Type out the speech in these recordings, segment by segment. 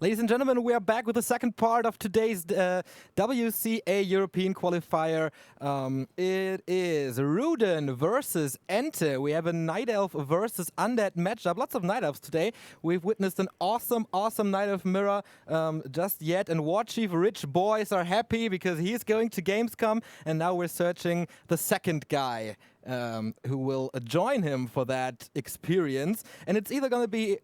Ladies and gentlemen, we are back with the second part of today's WCA European Qualifier. It is Rudan versus EnTe. We have a Night Elf versus Undead matchup. Lots of Night Elves today. We've witnessed an awesome Night Elf mirror just yet. And War Chief Rich Boys are happy because he's going to Gamescom. And now we're searching the second guy who will join him for that experience. And it's either going to be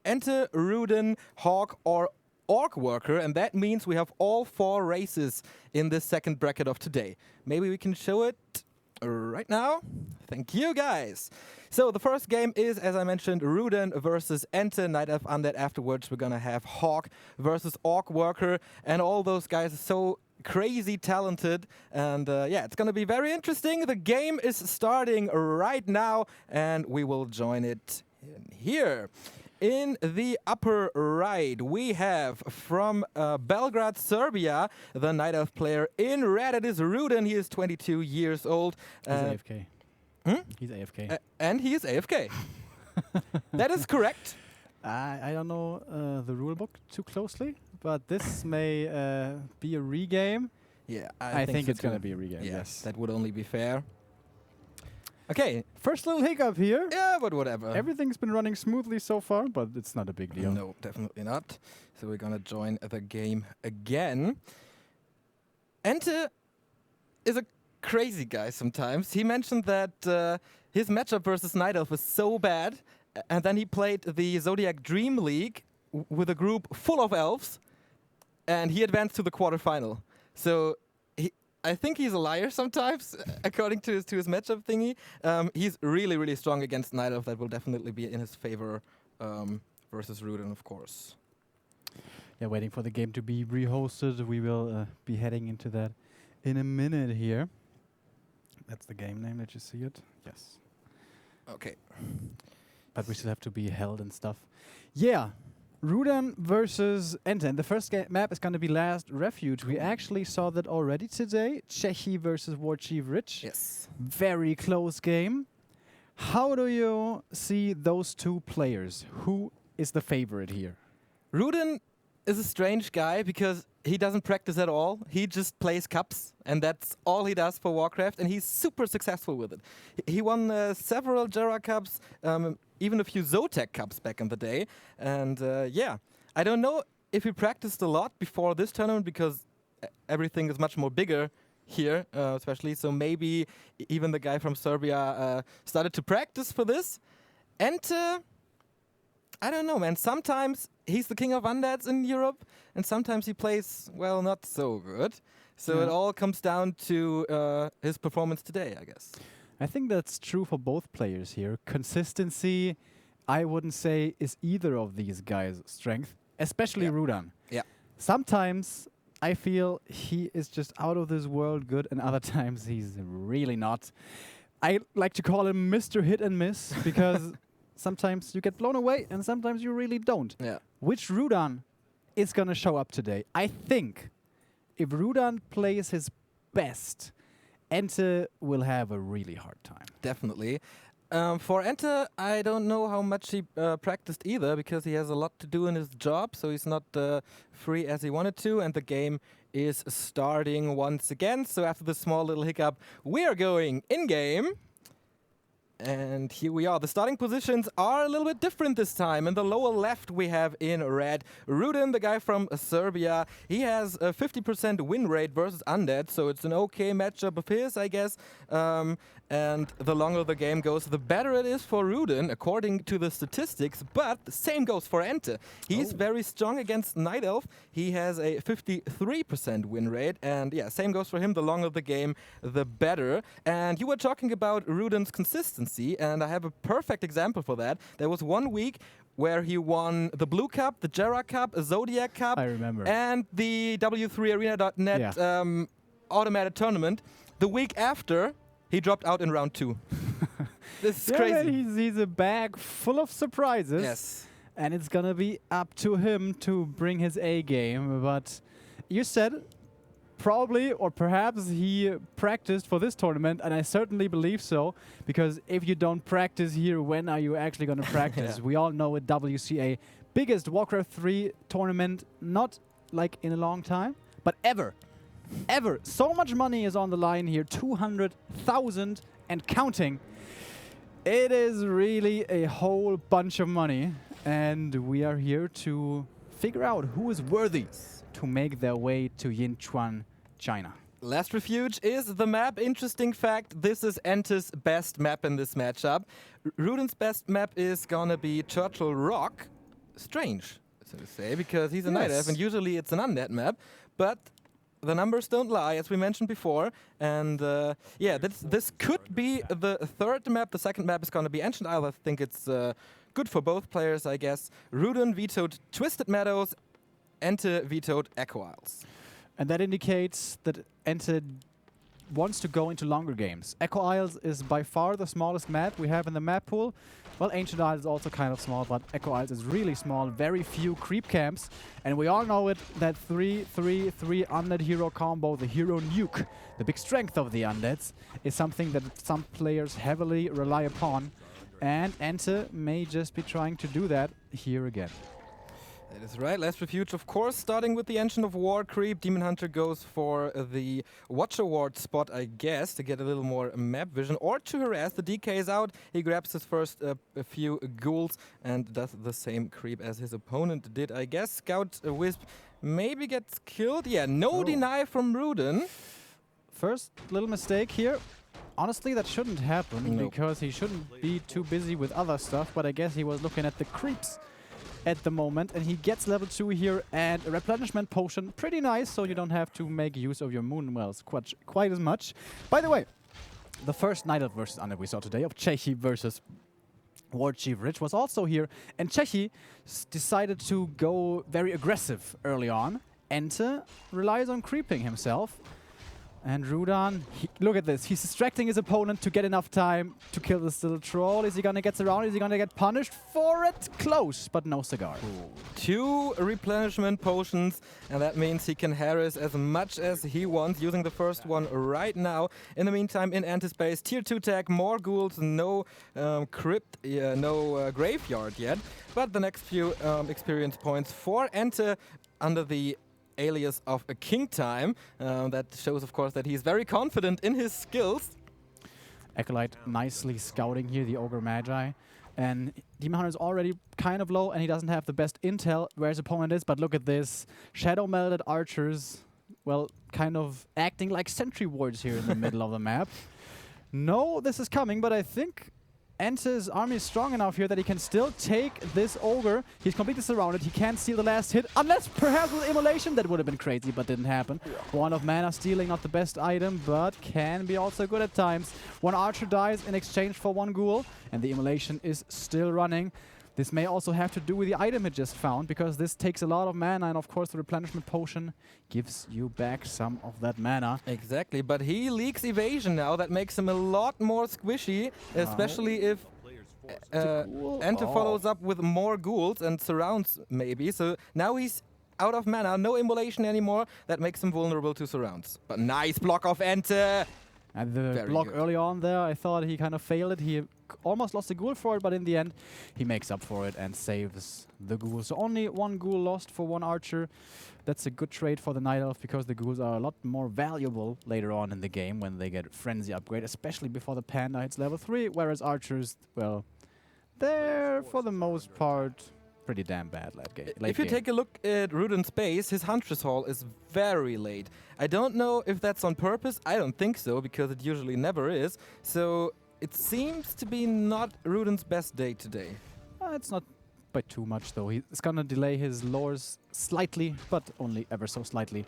EnTe, Rudan, Hawk, or Orc Worker, and that means we have all 4 races in this second bracket of today. Maybe we can show it right now. Thank you, guys. So the first game is, as I mentioned, Rudan versus EnTe, Night Elf Undead. Afterwards, we're gonna have Hawk versus Orc Worker, and all those guys are so crazy talented, and yeah, it's gonna be very interesting. The game is starting right now, and we will join it in here. In the upper right, we have from Belgrade, Serbia, the Night Elf player. In red, it is Rudan. He is 22 years old. He's AFK. He's AFK. And he is AFK. That is correct. I don't know the rulebook too closely, but this may be a regame. Yeah, I think it's going to be a regame, yes. That would only be fair. Okay. First little hiccup here. Yeah, but whatever. Everything's been running smoothly so far, but it's not a big deal. No, definitely not. So we're going to join the game again. EnTe is a crazy guy sometimes. He mentioned that his matchup versus Night Elf was so bad, and then he played the Zodiac Dream League with a group full of elves, and he advanced to the quarterfinal. So I think he's a liar sometimes, according to his matchup thingy. He's really strong against Night Elf. That will definitely be in his favor versus Rudan, of course. Yeah, waiting for the game to be rehosted. We will be heading into that in a minute here. That's the game name. Did you see it? Yes. Okay. But we still have to be held and stuff. Yeah. Rudan versus EnTe. And the first map is going to be Last Refuge. We actually saw that already today. Czechi versus War Chief Rich. Yes. Very close game. How do you see those two players? Who is the favorite here? Rudan is a strange guy because he doesn't practice at all. He just plays cups, and that's all he does for Warcraft, and he's super successful with it. He won several Jera Cups, even a few Zotac Cups back in the day. And yeah, I don't know if he practiced a lot before this tournament because everything is much more bigger here, especially. So maybe even the guy from Serbia started to practice for this. EnTe, I don't know, man. Sometimes he's the king of undeads in Europe, and sometimes he plays, well, not so good. So it all comes down to his performance today, I guess. I think that's true for both players here. Consistency, I wouldn't say, is either of these guys' strength, especially Rudan. Yeah. Sometimes I feel he is just out of this world good, and other times he's really not. I like to call him Mr. Hit and Miss because sometimes you get blown away and sometimes you really don't. Yeah. Which Rudan is going to show up today? I think if Rudan plays his best, EnTe will have a really hard time. Definitely. For EnTe, I don't know how much he practiced either because he has a lot to do in his job, so he's not free as he wanted to, and the game is starting once again. So after this small little hiccup, we are going in-game. And here we are. The starting positions are a little bit different this time. In the lower left, we have in red Rudan, the guy from Serbia. He has a 50% win rate versus Undead, so it's an okay matchup of his, I guess. And the longer the game goes, the better it is for Rudan, according to the statistics. But the same goes for EnTe. He's very strong against Night Elf. He has a 53% win rate. And yeah, same goes for him. The longer the game, the better. And you were talking about Rudan's consistency, and I have a perfect example for that. There was 1 week where he won the Blue Cup, the Jera Cup, a Zodiac Cup, I remember, and the W3Arena.net automated tournament. The week after, he dropped out in round 2. This is crazy. He's a bag full of surprises. Yes. And it's going to be up to him to bring his A game. But you said probably, or perhaps he practiced for this tournament, and I certainly believe so, because if you don't practice here, when are you actually going to practice? Yeah. We all know it, WCA, biggest WarCraft 3 tournament, not like in a long time, but ever. Ever. So much money is on the line here, 200,000 and counting. It is really a whole bunch of money, and we are here to figure out who is worthy to make their way to Yinchuan, China. Last Refuge is the map. Interesting fact, this is EnTe's best map in this matchup. Rudan's best map is gonna be Churchill Rock. Strange, so to say, because he's a Night Elf, and usually it's an undead map. But the numbers don't lie, as we mentioned before. And yeah, this could be the third map. The second map is gonna be Ancient Isle. I think it's good for both players, I guess. Rudan vetoed Twisted Meadows. EnTe vetoed Echo Isles. And that indicates that EnTe wants to go into longer games. Echo Isles is by far the smallest map we have in the map pool. Well, Ancient Isles is also kind of small, but Echo Isles is really small. Very few creep camps. And we all know it, that 3-3-3 undead hero combo, the hero nuke, the big strength of the undeads, is something that some players heavily rely upon. And EnTe may just be trying to do that here again. That is right. Last Refuge, of course, starting with the Ancient of War creep. Demon Hunter goes for the Watcher Ward spot, I guess, to get a little more map vision, or to harass. The DK is out. He grabs his first a few ghouls and does the same creep as his opponent did, I guess. Scout Wisp maybe gets killed. Yeah, no deny from Rudan. First little mistake here. Honestly, that shouldn't happen, because he shouldn't be too busy with other stuff, but I guess he was looking at the creeps at the moment, and he gets level 2 here, and a replenishment potion, pretty nice, so you don't have to make use of your moon wells quite as much. By the way, the first Night Elf versus Undead we saw today of Chechi versus War Chief Rich was also here, and Chechi decided to go very aggressive early on. EnTe relies on creeping himself. And Rudan, look at this. He's distracting his opponent to get enough time to kill this little troll. Is he gonna get surrounded? Is he gonna get punished for it? Close, but no cigar. Ooh. 2 replenishment potions, and that means he can harass as much as he wants, using the first one right now. In the meantime, in anti-space, tier 2 tag, more ghouls, no crypt, no graveyard yet. But the next few experience points for EnTe under the alias of a King Time. That shows, of course, that he's very confident in his skills. Acolyte nicely scouting here the Ogre Magi. And Demon Hunter is already kind of low, and he doesn't have the best intel where his opponent is. But look at this. Shadow Melted Archers, well, kind of acting like sentry wards here in the middle of the map. No, this is coming, but I think EnTe's army is strong enough here that he can still take this Ogre. He's completely surrounded. He can't steal the last hit, unless perhaps with Immolation. That would have been crazy, but didn't happen. One of mana stealing, not the best item, but can be also good at times. One archer dies in exchange for one ghoul, and the Immolation is still running. This may also have to do with the item it just found, because this takes a lot of mana, and of course the replenishment potion gives you back some of that mana. Exactly, but he leaks evasion now. That makes him a lot more squishy, especially if EnTe follows up with more ghouls and surrounds maybe. So now he's out of mana, no immolation anymore. That makes him vulnerable to surrounds. But nice block of EnTe. And the block early on there, I thought he kind of failed it. He almost lost a ghoul for it, but in the end, he makes up for it and saves the ghoul. So only one ghoul lost for one archer. That's a good trade for the Night Elf, because the ghouls are a lot more valuable later on in the game when they get Frenzy upgrade, especially before the Panda hits level 3, whereas archers, well, they're, for the most part, pretty damn bad late game. If you take a look at Rudan's base, his Huntress Hall is very late. I don't know if that's on purpose. I don't think so, because it usually never is. So it seems to be not Rudan's best day today. It's not by too much, though. He's gonna delay his lures slightly, but only ever so slightly.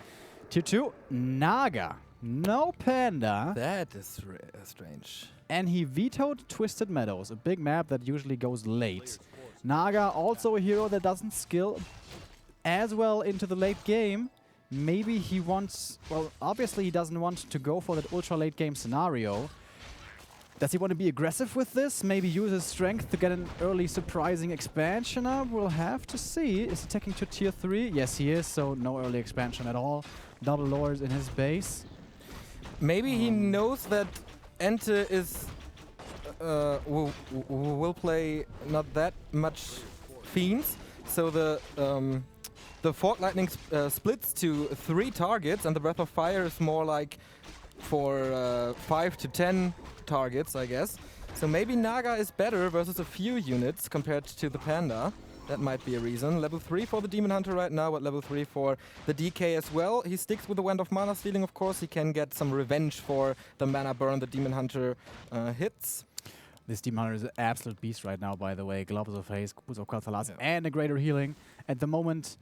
Tier 2, Naga. No Panda. That is strange. And he vetoed Twisted Meadows, a big map that usually goes late. Naga, also a hero that doesn't skill as well into the late game. Maybe he wants, well, obviously he doesn't want to go for that ultra late game scenario. Does he want to be aggressive with this? Maybe use his strength to get an early surprising expansion up? We'll have to see. Is he taking to tier 3? Yes, he is, so no early expansion at all. double lures in his base. Maybe he knows that EnTe is will play not that much Fiends, so the Fork Lightning splits to 3 targets, and the Breath of Fire is more like for 5 to 10 targets, I guess. So maybe Naga is better versus a few units compared to the Panda. That might be a reason. Level 3 for the Demon Hunter right now, but level 3 for the DK as well. He sticks with the Wand of Mana Stealing, of course. He can get some revenge for the mana burn the Demon Hunter hits. This Demon Hunter is an absolute beast right now, by the way. Gloves of Haze, Boots of Kathalas, and a Greater Healing. At the moment,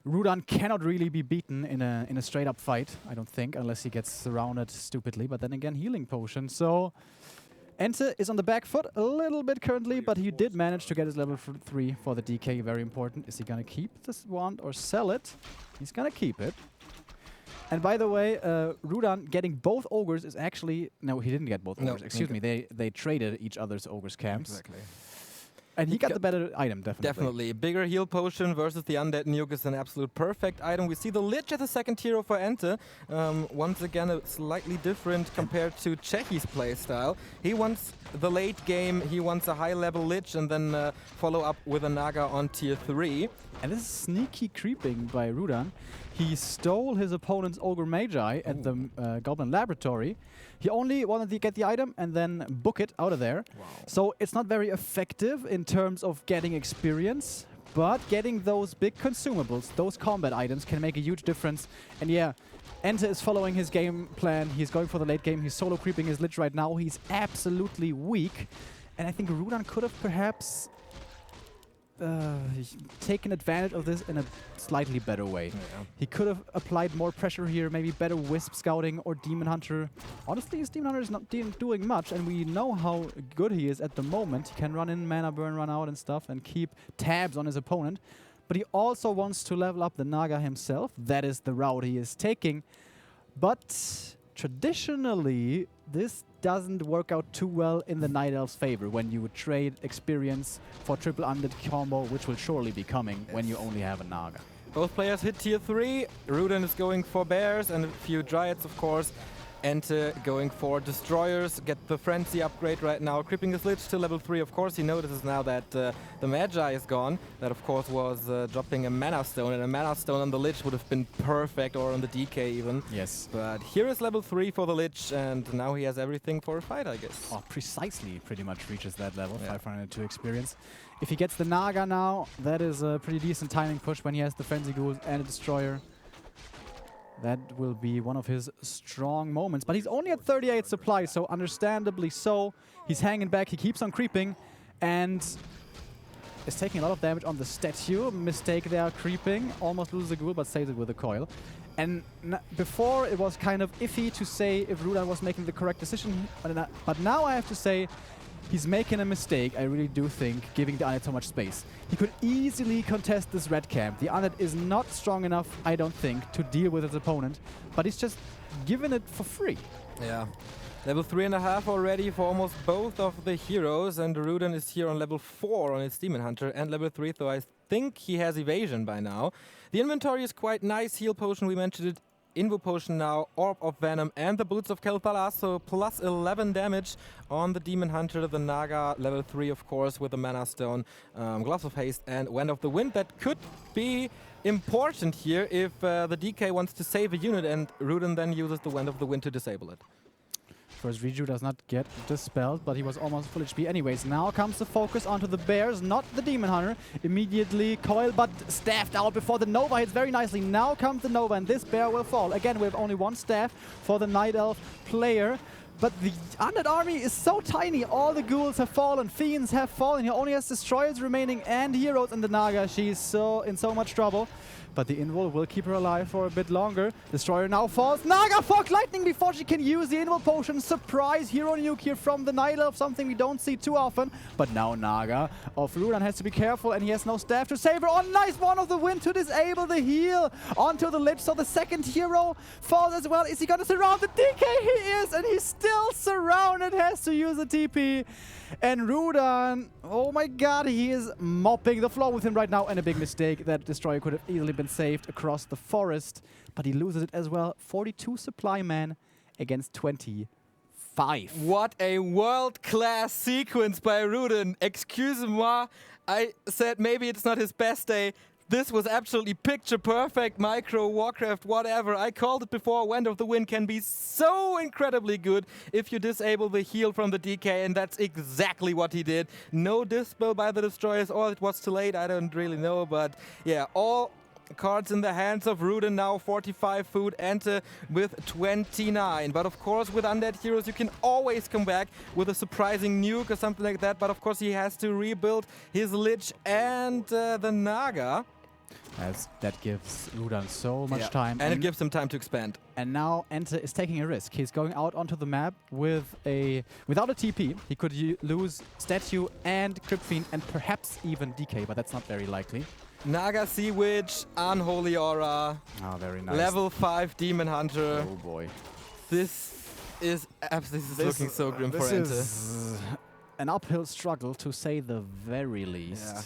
Rudan cannot really be beaten in a straight-up fight, I don't think, unless he gets surrounded stupidly. But then again, Healing Potion. So EnTe is on the back foot a little bit currently, but he did manage to get his level 3 for the DK. Very important. Is he going to keep this wand or sell it? He's going to keep it. And by the way, Rudan getting both ogres is actually... No, he didn't get both ogres. Excuse me. They traded each other's ogres camps. Exactly. And he got the better item, definitely. Definitely. Bigger heal potion versus the Undead Nuke is an absolute perfect item. We see the Lich as a second hero for EnTe. Once again, a slightly different compared to Chechi's playstyle. He wants the late game, he wants a high-level Lich and then follow up with a Naga on tier 3. And this is sneaky creeping by Rudan. He stole his opponent's Ogre Magi at the Goblin Laboratory. He only wanted to get the item and then book it out of there. Wow. So it's not very effective in terms of getting experience, but getting those big consumables, those combat items, can make a huge difference. And yeah, EnTe is following his game plan. He's going for the late game. He's solo creeping his Lich right now. He's absolutely weak. And I think Rudan could have perhaps taken advantage of this in a slightly better way. Yeah. He could have applied more pressure here, maybe better Wisp scouting or Demon Hunter. Honestly, his Demon Hunter is not doing much, and we know how good he is at the moment. He can run in, mana burn, run out and stuff, and keep tabs on his opponent. But he also wants to level up the Naga himself. That is the route he is taking. But traditionally, this doesn't work out too well in the Night Elf's favor when you would trade experience for triple undead combo, which will surely be coming when you only have a Naga. Both players hit tier 3. Rudan is going for bears and a few dryads, of course. EnTe going for destroyers, get the frenzy upgrade right now, creeping his Lich to level 3. Of course, he notices now that the Magi is gone. That, of course, was dropping a Mana Stone, and a Mana Stone on the Lich would have been perfect, or on the DK even. Yes. But here is level 3 for the Lich, and now he has everything for a fight, I guess. Oh, precisely pretty much reaches that level, Yeah. 502 experience. If he gets the Naga now, that is a pretty decent timing push when he has the Frenzy Ghouls and a Destroyer. That will be one of his strong moments. But he's only at 38 supply, so understandably so. He's hanging back, he keeps on creeping, and is taking a lot of damage on the statue. Mistake there, creeping. Almost loses the ghoul, but saves it with a coil. And before, it was kind of iffy to say if Rudan was making the correct decision. But now I have to say, he's making a mistake, I really do think, giving the Undead so much space. He could easily contest this red camp. The Undead is not strong enough, I don't think, to deal with his opponent, but he's just given it for free. Yeah. Level 3.5 already for almost both of the heroes, and Rudan is here on level 4 on his Demon Hunter, and level 3, so I think he has evasion by now. The inventory is quite nice. Heal potion, we mentioned it. Invo Potion now, Orb of Venom, and the Boots of Kel'Thuzad, so plus 11 damage on the Demon Hunter, the Naga, level 3 of course, with the Mana Stone, Gloves of Haste, and Wand of the Wind. That could be important here if the DK wants to save a unit, and Rudan then uses the Wand of the Wind to disable it. First, Riju does not get dispelled, but he was almost full HP anyways. Now comes the focus onto the bears, not the Demon Hunter. Immediately coil, but staffed out before the Nova hits very nicely. Now comes the Nova, and this bear will fall. Again, we have only one staff for the Night Elf player. But the Undead army is so tiny. All the ghouls have fallen, fiends have fallen. He only has destroyers remaining and heroes in the Naga. She's in so much trouble. But the Invul will keep her alive for a bit longer. Destroyer now falls. Naga Fork Lightning before she can use the Invul Potion. Surprise hero nuke here from the Night Elf, something we don't see too often. But now Naga of Rudan has to be careful, and he has no staff to save her. Oh, nice Wand of the Wind to disable the heal onto the Lich. So the second hero falls as well. Is he gonna surround the DK? He is, and he's still surrounded. Has to use a TP. And Rudan, oh my god, he is mopping the floor with him right now. And a big mistake. That Destroyer could have easily been been saved across the forest, but he loses it as well. 42 supply man against 25. What a world-class sequence by Rudan. Excuse-moi, I said maybe it's not his best day. This was absolutely picture-perfect, micro, Warcraft, whatever. I called it before, Wind of the Wind can be so incredibly good if you disable the heal from the DK, and that's exactly what he did. No dispel by the Destroyers, or it was too late, I don't really know, but yeah, all cards in the hands of Rudan now, 45 food, EnTe with 29. But of course, with Undead Heroes, you can always come back with a surprising nuke or something like that. But of course, he has to rebuild his Lich and the Naga. As that gives Rudan so much time. And it gives him time to expand. And now EnTe is taking a risk. He's going out onto the map without a TP. He could lose Statue and Crypt Fiend and perhaps even DK, but that's not very likely. Naga Sea Witch, Unholy Aura. Oh, very nice. Level 5 Demon Hunter. Oh boy. This is looking so grim for EnTe. An uphill struggle, to say the very least. Yeah.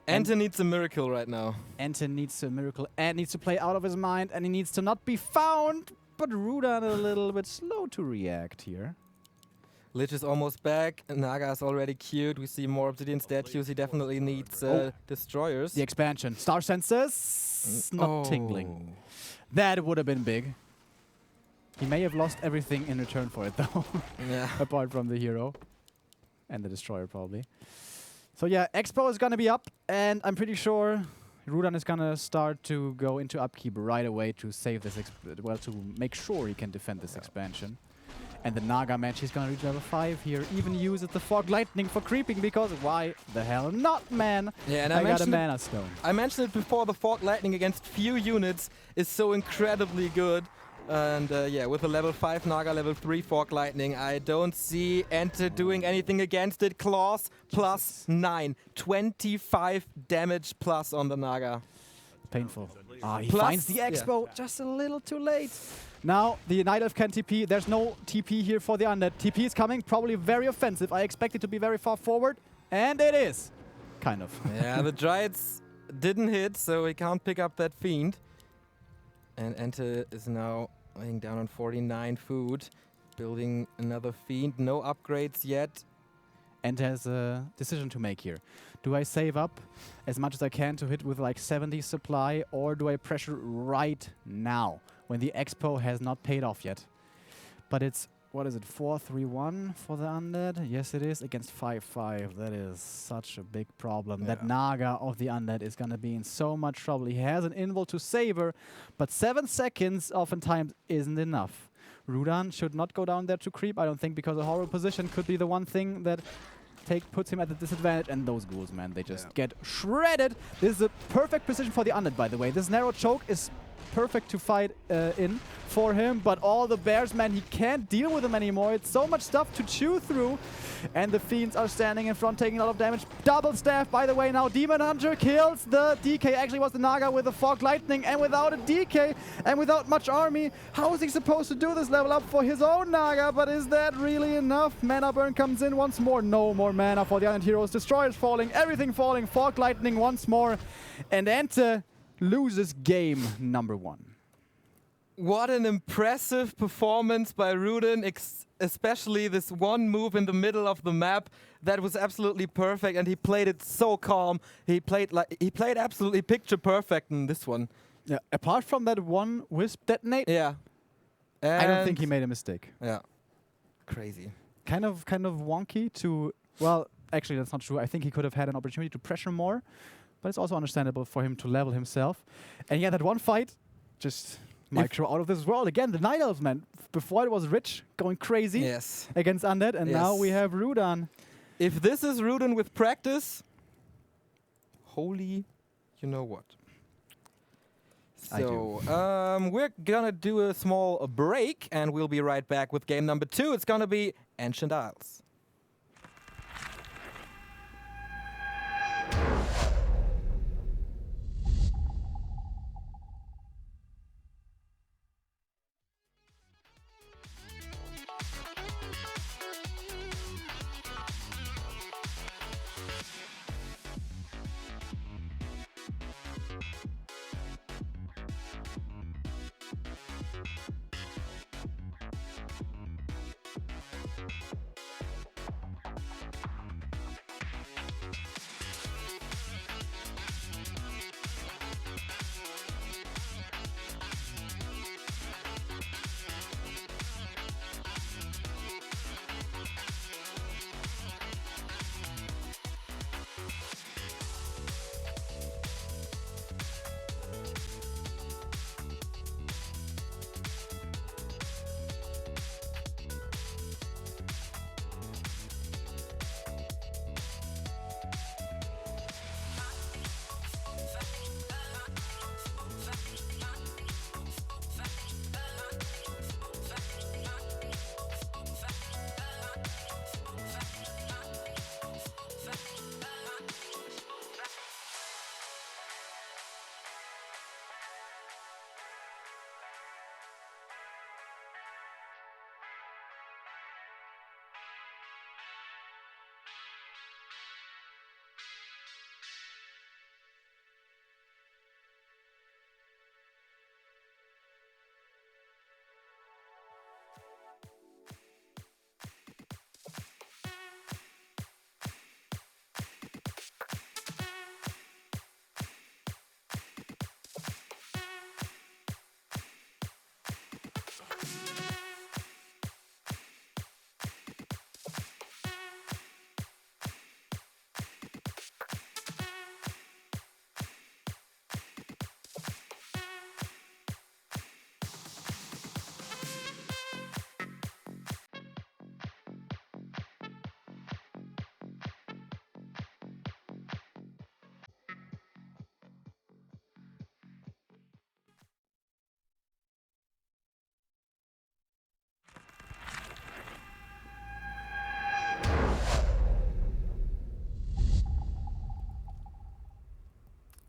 EnTe needs a miracle right now. EnTe needs a miracle and needs to play out of his mind, and he needs to not be found. But Rudan a little bit slow to react here. Lich is almost back. Naga is already queued. We see more Obsidian statues. He definitely needs Destroyers. The expansion. Star Sensors not tingling. That would have been big. He may have lost everything in return for it, though. Yeah. Apart from the hero. And the Destroyer, probably. So yeah, Expo is going to be up, and I'm pretty sure Rudan is going to start to go into upkeep right away to save this, to make sure he can defend this expansion. And the Naga match, he's going to reach level 5 here, even uses the Fog Lightning for creeping, because why the hell not, man? Yeah, and I got a Mana Stone. I mentioned it before, the Fog Lightning against few units is so incredibly good. And yeah, with a level 5 Naga, level 3 Fog Lightning, I don't see EnTe doing anything against it. Claws plus 9. 25 damage plus on the Naga. Painful. He finds the Expo just a little too late. Now, the Night Elf can TP. There's no TP here for the Undead. TP is coming, probably very offensive. I expect it to be very far forward, and it is. Kind of. Yeah, the Dryads didn't hit, so he can't pick up that Fiend. And EnTe is now laying down on 49 food, building another Fiend. No upgrades yet. EnTe has a decision to make here. Do I save up as much as I can to hit with like 70 supply, or do I pressure right now when the Expo has not paid off yet? But it's, what is it, 4-3-1 for the Undead? Yes, it is, against 5-5. That is such a big problem. Yeah. That Naga of the Undead is going to be in so much trouble. He has an invul to save her, but 7 seconds oftentimes isn't enough. Rudan should not go down there to creep, I don't think, because a horrible position could be the one thing that puts him at a disadvantage. And those ghouls, man, they just get shredded. This is a perfect position for the Undead, by the way. This narrow choke is perfect to fight in for him, but all the bears, man, he can't deal with them anymore. It's so much stuff to chew through, and the Fiends are standing in front, taking a lot of damage. Double staff, by the way. Now Demon Hunter kills the DK. Actually was the Naga with the Fog Lightning, and without a DK and without much army, how is he supposed to do this level up for his own Naga? But is that really enough? Mana Burn comes in once more. No more mana for the Undead Heroes. Destroyers falling, everything falling. Fog Lightning once more, and EnTe loses game number 1. What an impressive performance by Rudan, especially this one move in the middle of the map. That was absolutely perfect, and he played it so calm. He played absolutely picture perfect in this one. Yeah, apart from that one Wisp detonate, yeah, I don't think he made a mistake. Yeah, crazy. Kind of wonky to, well, actually that's not true. I think he could have had an opportunity to pressure more, but it's also understandable for him to level himself. And yeah, that one fight, just micro out of this world. Again, the Night Elves, man. Before it was Rich going crazy against Undead, and now we have Rudan. If this is Rudan with practice, holy, you know what. So, we're gonna do a small break, and we'll be right back with game number 2. It's gonna be Ancient Isles.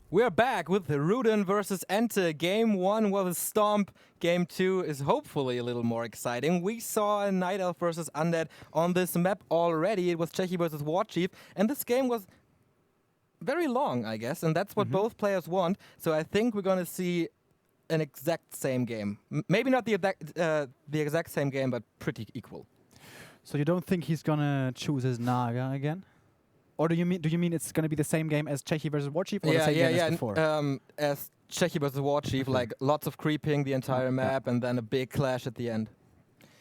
We're back with the Rudan versus EnTe. Game 1 was a stomp. Game 2 is hopefully a little more exciting. We saw a Night Elf versus Undead on this map already. It was Czechy versus Warchief, and this game was very long, I guess, and that's what both players want. So I think we're going to see an exact same game. Maybe not the exact same game, but pretty equal. So you don't think he's gonna choose his Naga again? Or do you mean it's going to be the same game as Czechy versus Warchief, or the same game as before? As Czechy versus Warchief, like lots of creeping the entire map, and then a big clash at the end.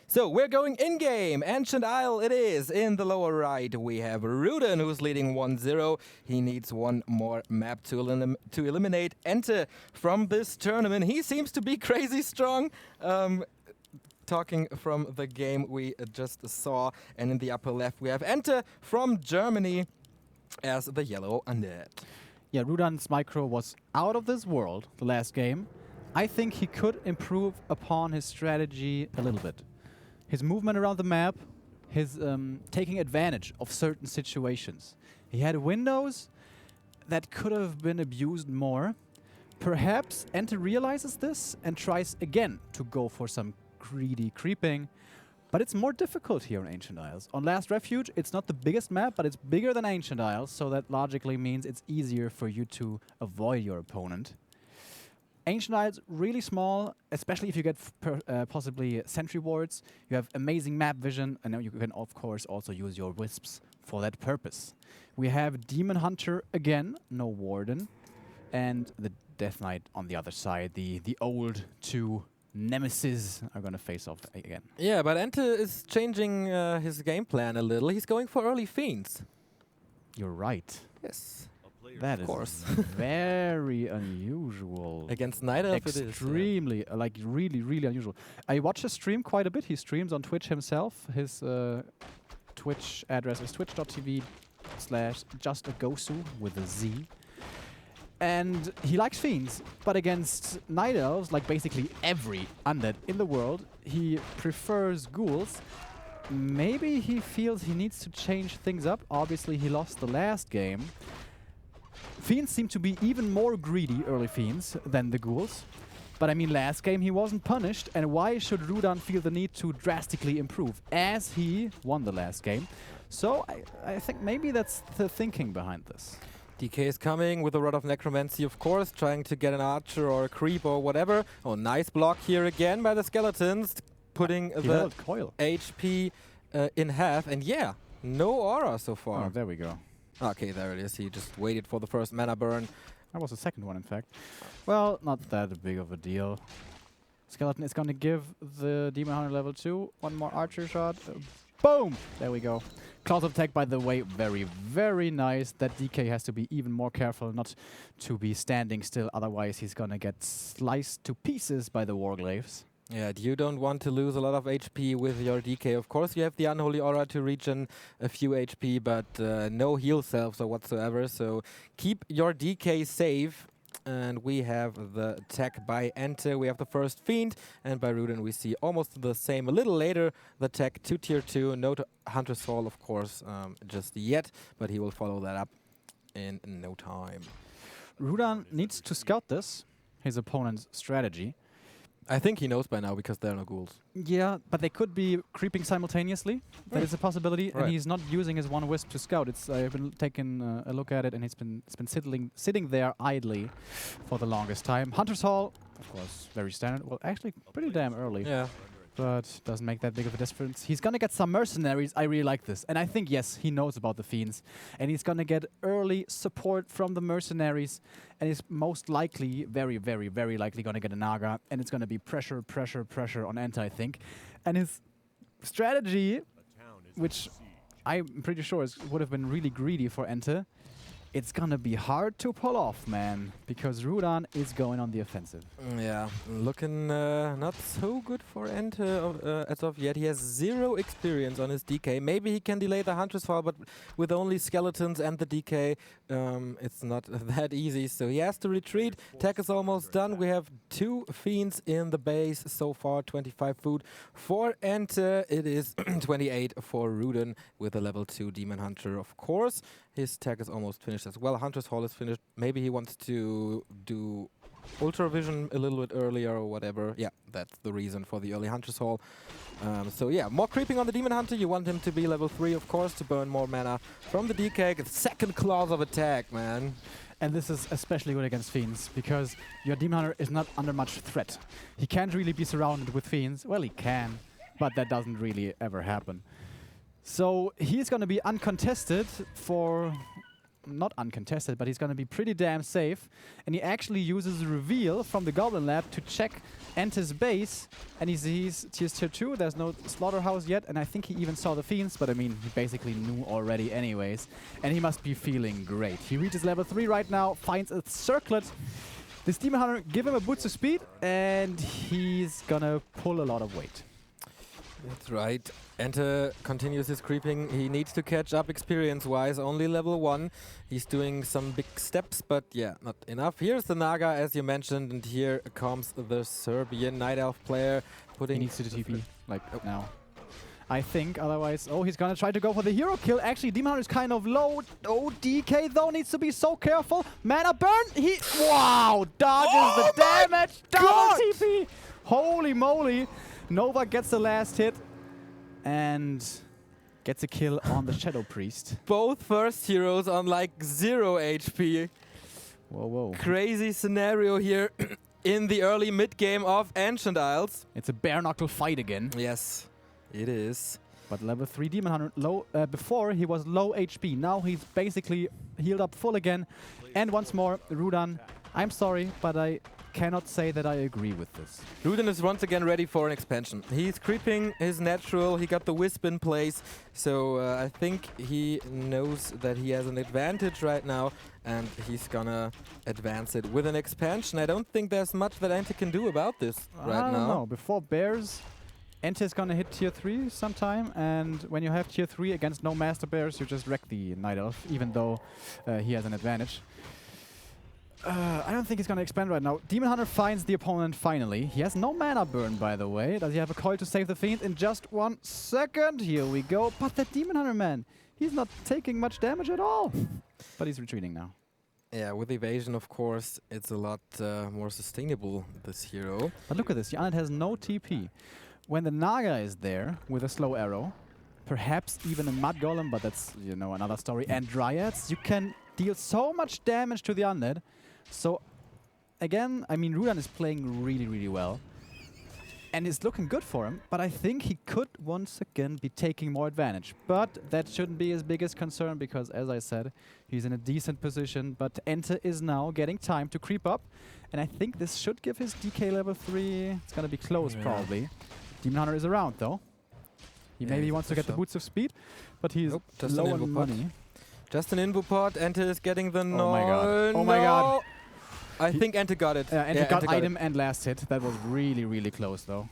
So we're going in-game. Ancient Isle it is. In the lower right, we have Rudan, who's leading 1-0. He needs one more map to eliminate EnTe from this tournament. He seems to be crazy strong. Talking from the game we just saw. And in the upper left, we have EnTe from Germany as the yellow undead. Yeah, Rudan's micro was out of this world the last game. I think he could improve upon his strategy a little bit. His movement around the map, his taking advantage of certain situations. He had windows that could have been abused more. Perhaps EnTe realizes this and tries again to go for some greedy creeping. But it's more difficult here on Ancient Isles. On Last Refuge, it's not the biggest map, but it's bigger than Ancient Isles, so that logically means it's easier for you to avoid your opponent. Ancient Isles, really small, especially if you get possibly sentry wards. You have amazing map vision, and now you can, of course, also use your wisps for that purpose. We have Demon Hunter again, no Warden, and the Death Knight on the other side. The old two nemesis are going to face off again. Yeah, but EnTe is changing his game plan a little. He's going for early Fiends. You're right. Yes. That of course. Very unusual. Against Night Elf it is. Extremely, like really, really unusual. I watch his stream quite a bit. He streams on Twitch himself. His Twitch address is twitch.tv/justagosu with a Z. And he likes Fiends, but against Night Elves, like basically every undead in the world, he prefers Ghouls. Maybe he feels he needs to change things up. Obviously, he lost the last game. Fiends seem to be even more greedy, early Fiends, than the Ghouls. But I mean, last game he wasn't punished, and why should Rudan feel the need to drastically improve, as he won the last game? So I think maybe that's the thinking behind this. DK is coming with a Rod of Necromancy, of course, trying to get an archer or a creep or whatever. Oh, nice block here again by the skeletons, putting the coil. HP in half. And yeah, no aura so far. Oh, there we go. Okay, there it is. He just waited for the first mana burn. That was the second one, in fact. Well, not that big of a deal. Skeleton is going to give the Demon Hunter level 2 one more archer shot. Boom! There we go. Cloud of Attack, by the way, very, very nice. That DK has to be even more careful not to be standing still, otherwise he's gonna get sliced to pieces by the Warglaives. Yeah, you don't want to lose a lot of HP with your DK. Of course, you have the Unholy Aura to regen a few HP, but no heal selves or whatsoever. So keep your DK safe. And we have the tech by EnTe. We have the first Fiend, and by Rudan we see almost the same. A little later, the tech to tier 2. No Hunter's Soul, of course, just yet, but he will follow that up in no time. Rudan needs to scout this, his opponent's strategy. I think he knows by now because there are no ghouls. Yeah, but they could be creeping simultaneously. That is a possibility, Right. and he's not using his one wisp to scout. I've been taking a look at it, and it's been sitting there idly for the longest time. Hunter's Hall, of course, very standard. Well, actually, pretty damn early. Yeah. But doesn't make that big of a difference. He's gonna get some mercenaries. I really like this. And I think, yes, he knows about the Fiends. And he's gonna get early support from the mercenaries. And he's most likely, very, very, very likely gonna get a Naga. And it's gonna be pressure, pressure, pressure on EnTe, I think. And his strategy, which I'm pretty sure would have been really greedy for EnTe, it's gonna be hard to pull off, man, because Rudan is going on the offensive. Yeah, looking not so good for EnTe as of yet. He has 0 experience on his DK. Maybe he can delay the Hunter's Fall, but with only skeletons and the DK, it's not that easy. So he has to retreat. Tech is almost done. We have 2 Fiends in the base so far, 25 food. For EnTe, it is 28 for Rudan with a level 2 Demon Hunter, of course. His tech is almost finished. finished as well. Hunter's Hall is finished. Maybe he wants to do Ultra Vision a little bit earlier or whatever. Yeah, that's the reason for the early Hunter's Hall. So yeah, more creeping on the Demon Hunter. You want him to be level 3, of course, to burn more mana from the DK. It's second clause of attack, man. And this is especially good against Fiends, because your Demon Hunter is not under much threat. He can't really be surrounded with Fiends. Well, he can, but that doesn't really ever happen. So he's going to be uncontested for... Not uncontested, but he's going to be pretty damn safe. And he actually uses Reveal from the Goblin Lab to check EnTe's base. And he sees Tier 2, there's no Slaughterhouse yet. And I think he even saw the Fiends, but I mean, he basically knew already anyways. And he must be feeling great. He reaches level 3 right now, finds a Circlet. This Demon Hunter, give him a boost of speed, and he's gonna pull a lot of weight. That's right. EnTe continues his creeping. He needs to catch up experience-wise. Only level 1. He's doing some big steps, but yeah, not enough. Here's the Naga, as you mentioned, and here comes the Serbian Night Elf player putting... He needs to do TP, like now. I think, otherwise... Oh, he's gonna try to go for the hero kill. Actually, Demon Hunter is kind of low. Oh, DK, though, needs to be so careful. Mana burn! He... Wow! Dodges the damage! Double TP! Holy moly! Nova gets the last hit and gets a kill on the Shadow Priest. Both first heroes on like 0 HP. Whoa, whoa. Crazy scenario here in the early mid-game of Ancient Isles. It's a bare knuckle fight again. Yes, it is. But level 3 Demon Hunter, low, before he was low HP. Now he's basically healed up full again. And once more, Rudan, I'm sorry, but I cannot say that I agree with this. Rudan is once again ready for an expansion. He's creeping his natural, he got the Wisp in place, so I think he knows that he has an advantage right now, and he's gonna advance it with an expansion. I don't think there's much that EnTe can do about this right now. No, before Bears, EnTe is gonna hit Tier 3 sometime, and when you have Tier 3 against no Master Bears, you just wreck the Night Elf, even though he has an advantage. I don't think he's gonna expand right now. Demon Hunter finds the opponent finally. He has no mana burn, by the way. Does he have a coil to save the Fiend in just 1 second? Here we go. But that Demon Hunter, man, he's not taking much damage at all. But he's retreating now. Yeah, with evasion, of course, it's a lot more sustainable, this hero. But look at this. Janet has no TP. When the Naga is there with a slow arrow, perhaps even a Mud Golem, but that's, you know, another story, and Dryads, you can deal so much damage to the undead. So, again, I mean, Rudan is playing really, really well. And it's looking good for him, but I think he could once again be taking more advantage. But that shouldn't be his biggest concern, because, as I said, he's in a decent position. But EnTe is now getting time to creep up. And I think this should give his DK level 3. It's going to be close, probably. Demon Hunter is around, though. He maybe wants to get the boots of speed, but he's low on money. Just an invo pot. EnTe is getting the Oh my god. Oh my god. I think EnTe got it. EnTe got item and last hit. That was really, really close, though.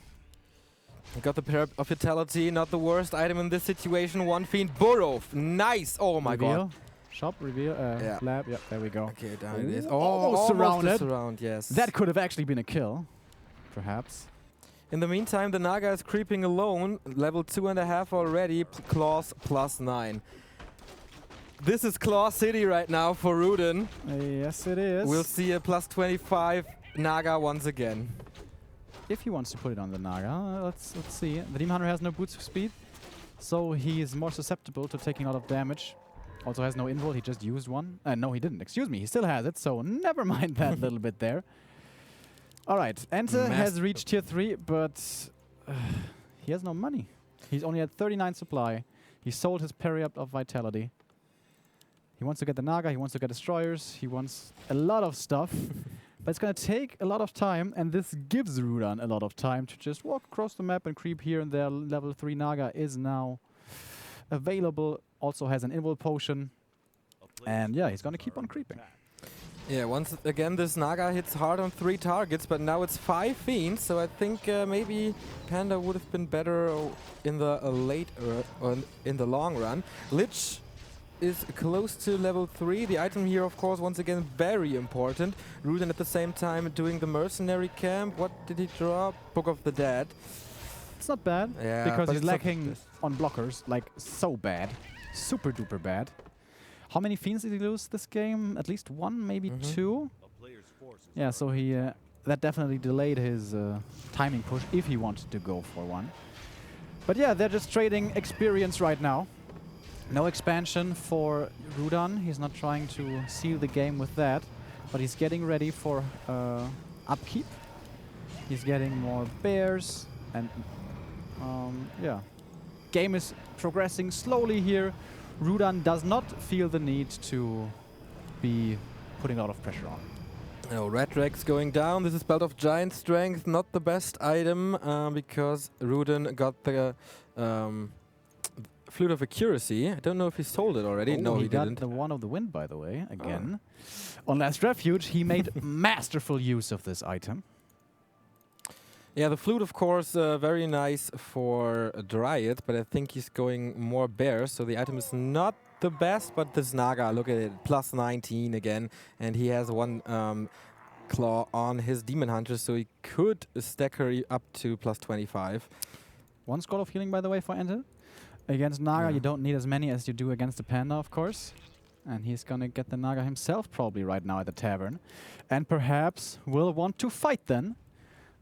He got the pair of Vitality, not the worst item in this situation. One Fiend, Burrow. Nice. Oh my god. Shop, reveal, lab. Yep, there we go. Okay, down it is. Almost surrounded. Surround, yes. That could have actually been a kill, perhaps. In the meantime, the Naga is creeping alone. Level 2.5 already. Claws +9. This is Claw City right now for Rudan. Yes, it is. We'll see a +25 Naga once again. If he wants to put it on the Naga, let's see. The Demon Hunter has no boots of speed, so he is more susceptible to taking a lot of damage. Also has no invul, he just used one. No, he didn't. Excuse me, he still has it, so never mind that little bit there. Alright, EnTe has reached Tier 3, but he has no money. He's only at 39 supply. He sold his parry up of Vitality. He wants to get the Naga, he wants to get Destroyers, he wants a lot of stuff. But it's going to take a lot of time, and this gives Rudan a lot of time to just walk across the map and creep here and there. Level 3 Naga is now available, also has an invul potion. And yeah, he's going to keep on creeping. Yeah, once again this Naga hits hard on 3 targets, but now it's 5 Fiends, so I think maybe Panda would have been better in the in the long run. Lich is close to level 3. The item here, of course, once again, very important. Rudan at the same time doing the mercenary camp. What did he draw? Book of the Dead. It's not bad, because he's lacking on blockers, like so bad. Super duper bad. How many Fiends did he lose this game? At least one, maybe two? Yeah, so he that definitely delayed his timing push if he wanted to go for one. But yeah, they're just trading experience right now. No expansion for Rudan. He's not trying to seal the game with that, but he's getting ready for upkeep. He's getting more bears, and yeah. Game is progressing slowly here. Rudan does not feel the need to be putting a lot of pressure on. Oh, Red Drax going down. This is Belt of Giant Strength, not the best item because Rudan got the Flute of Accuracy. I don't know if he sold it already. Oh, no, he got didn't. the One of the Wind, by the way, again. On Last Refuge, he made masterful use of this item. Yeah, the Flute, of course, very nice for a Dryad, but I think he's going more Bear, so the item is not the best, but this Naga, look at it, plus 19 again, and he has one claw on his Demon Hunter, so he could stack her up to plus 25. One Scroll of Healing, by the way, for EnTe. Against Naga, you don't need as many as you do against the Panda, of course. And he's gonna get the Naga himself probably right now at the tavern. And perhaps will want to fight then.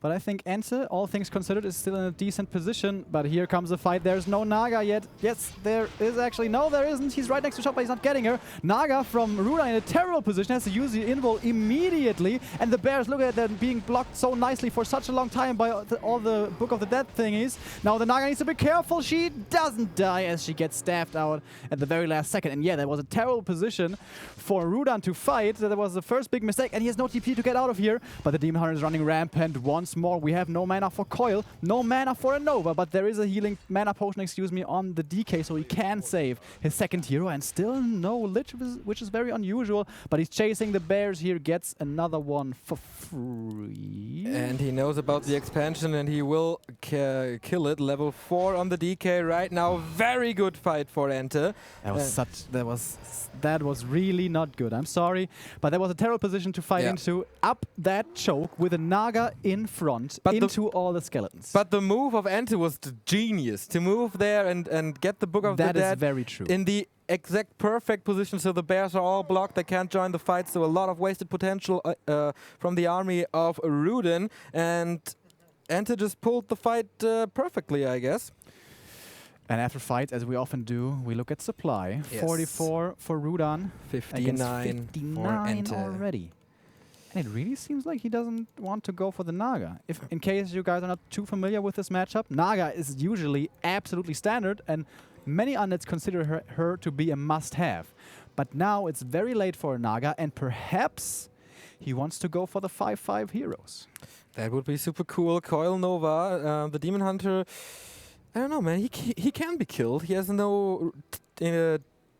But I think EnTe, all things considered, is still in a decent position. But here comes the fight. There's no Naga yet. Yes, there is actually. No, there isn't. He's right next to Shop, but he's not getting her. Naga from Rudan in a terrible position, has to use the invul immediately. And the bears, look at them being blocked so nicely for such a long time by all the Book of the Dead thingies. Now the Naga needs to be careful. She doesn't die as she gets staffed out at the very last second. And yeah, that was a terrible position for Rudan to fight. That was the first big mistake. And he has no TP to get out of here. But the Demon Hunter is running rampant once more. We have no mana for Coil, no mana for a Nova, but there is a healing mana potion, on the DK, so he can save his second hero, and still no Lich, which is very unusual, but he's chasing the bears here, gets another one for free. And he knows about the expansion, and he will kill it. Level 4 on the DK right now. Very good fight for EnTe. That was really not good. I'm sorry, but that was a terrible position to fight into. Up that choke with a Naga in front, but into all the skeletons. But the move of EnTe was genius. To move there and get the Book of the Dead. That is very true. In the exact perfect position, so the bears are all blocked. They can't join the fight, so a lot of wasted potential from the army of Rudan. And EnTe just pulled the fight perfectly, I guess. And after fights, as we often do, we look at supply. Yes. 44 for Rudan. 59 for EnTe already. And it really seems like he doesn't want to go for the Naga. If, in case you guys are not too familiar with this matchup, Naga is usually absolutely standard, and many units consider her to be a must-have. But now it's very late for a Naga, and perhaps he wants to go for the 5/5 heroes. That would be super cool. Coil Nova, the Demon Hunter, I don't know, man. He can be killed. He has no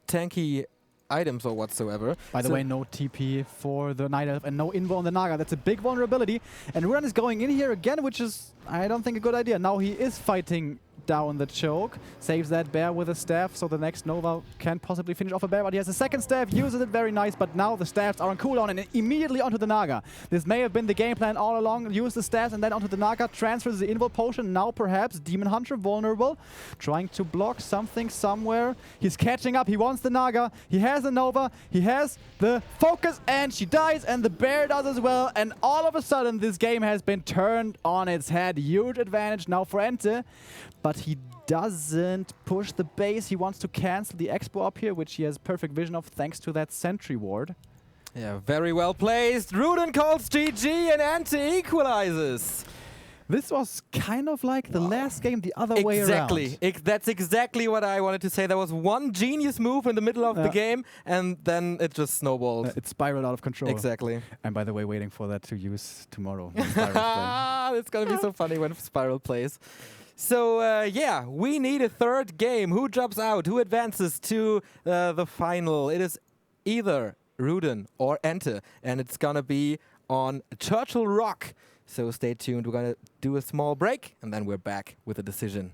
tanky items or whatsoever. By the way, no TP for the Night Elf and no invul on the Naga. That's a big vulnerability. And Rudan is going in here again, which is, I don't think, a good idea. Now he is fighting down the choke, saves that bear with a staff, so the next Nova can possibly finish off a bear, but he has a second staff, uses it very nice, but now the staffs are on cooldown and immediately onto the Naga. This may have been the game plan all along, use the staffs and then onto the Naga, transfers the invul potion, now perhaps Demon Hunter vulnerable, trying to block something somewhere. He's catching up, he wants the Naga, he has the Nova, he has the focus, and she dies, and the bear does as well, and all of a sudden this game has been turned on its head. Huge advantage now for EnTe. But he doesn't push the base. He wants to cancel the Expo up here, which he has perfect vision of thanks to that sentry ward. Yeah, very well placed. Rudan calls GG and EnTe equalizes. This was kind of like the last game the other way around. Exactly. That's exactly what I wanted to say. There was one genius move in the middle of the game, and then it just snowballed. It spiraled out of control. Exactly. And by the way, waiting for that to use tomorrow. It's going to be so funny when Spiral plays. So, yeah, we need a third game. Who drops out? Who advances to the final? It is either Rudan or EnTe, and it's going to be on Churchill Rock. So stay tuned. We're going to do a small break, and then we're back with a decision.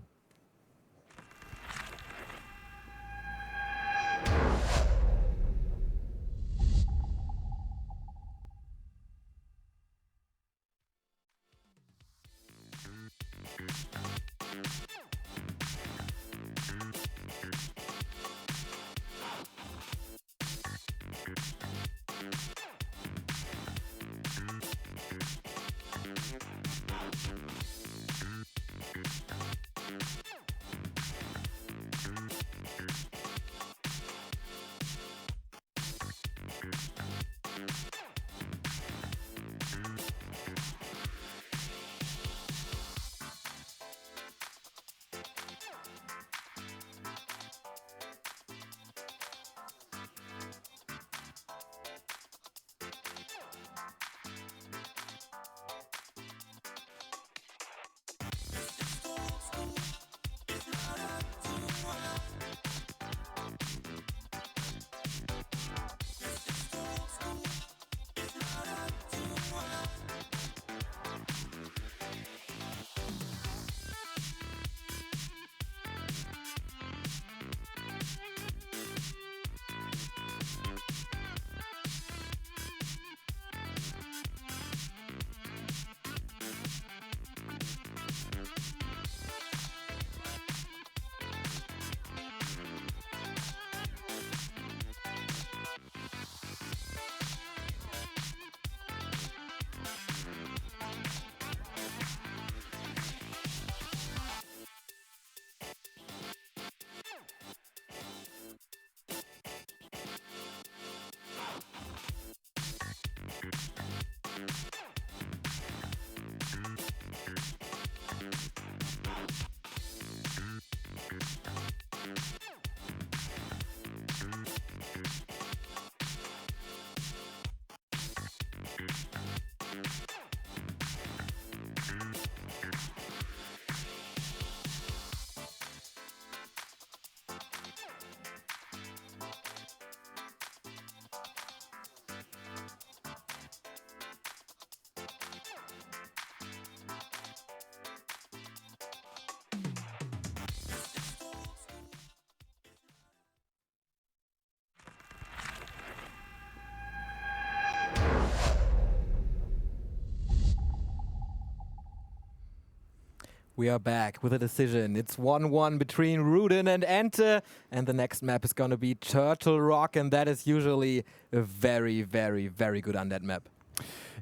We are back with a decision. It's 1-1 between Rudan and EnTe, and the next map is going to be Turtle Rock, and that is usually a very, very, very good undead map.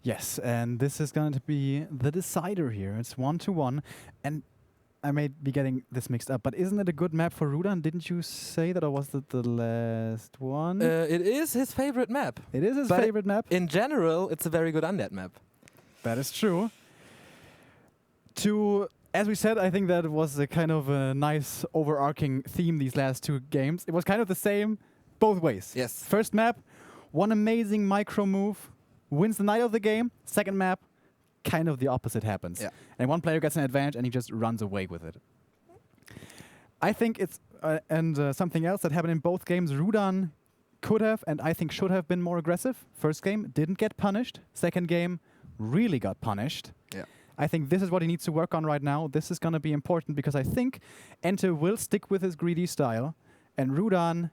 Yes, and this is going to be the decider here. It's 1-1, and I may be getting this mixed up, but isn't it a good map for Rudan? Didn't you say that, or was it the last one? It is his favorite map. It is his favorite map? In general, it's a very good undead map. That is true. As we said, I think that was a kind of a nice overarching theme these last two games. It was kind of the same both ways. Yes. First map, one amazing micro move, wins the night of the game. Second map, kind of the opposite happens. Yeah. And one player gets an advantage and he just runs away with it. I think it's, something else that happened in both games, Rudan could have and I think should have been more aggressive. First game, didn't get punished. Second game, really got punished. Yeah. I think this is what he needs to work on right now. This is going to be important because I think EnTe will stick with his greedy style and Rudan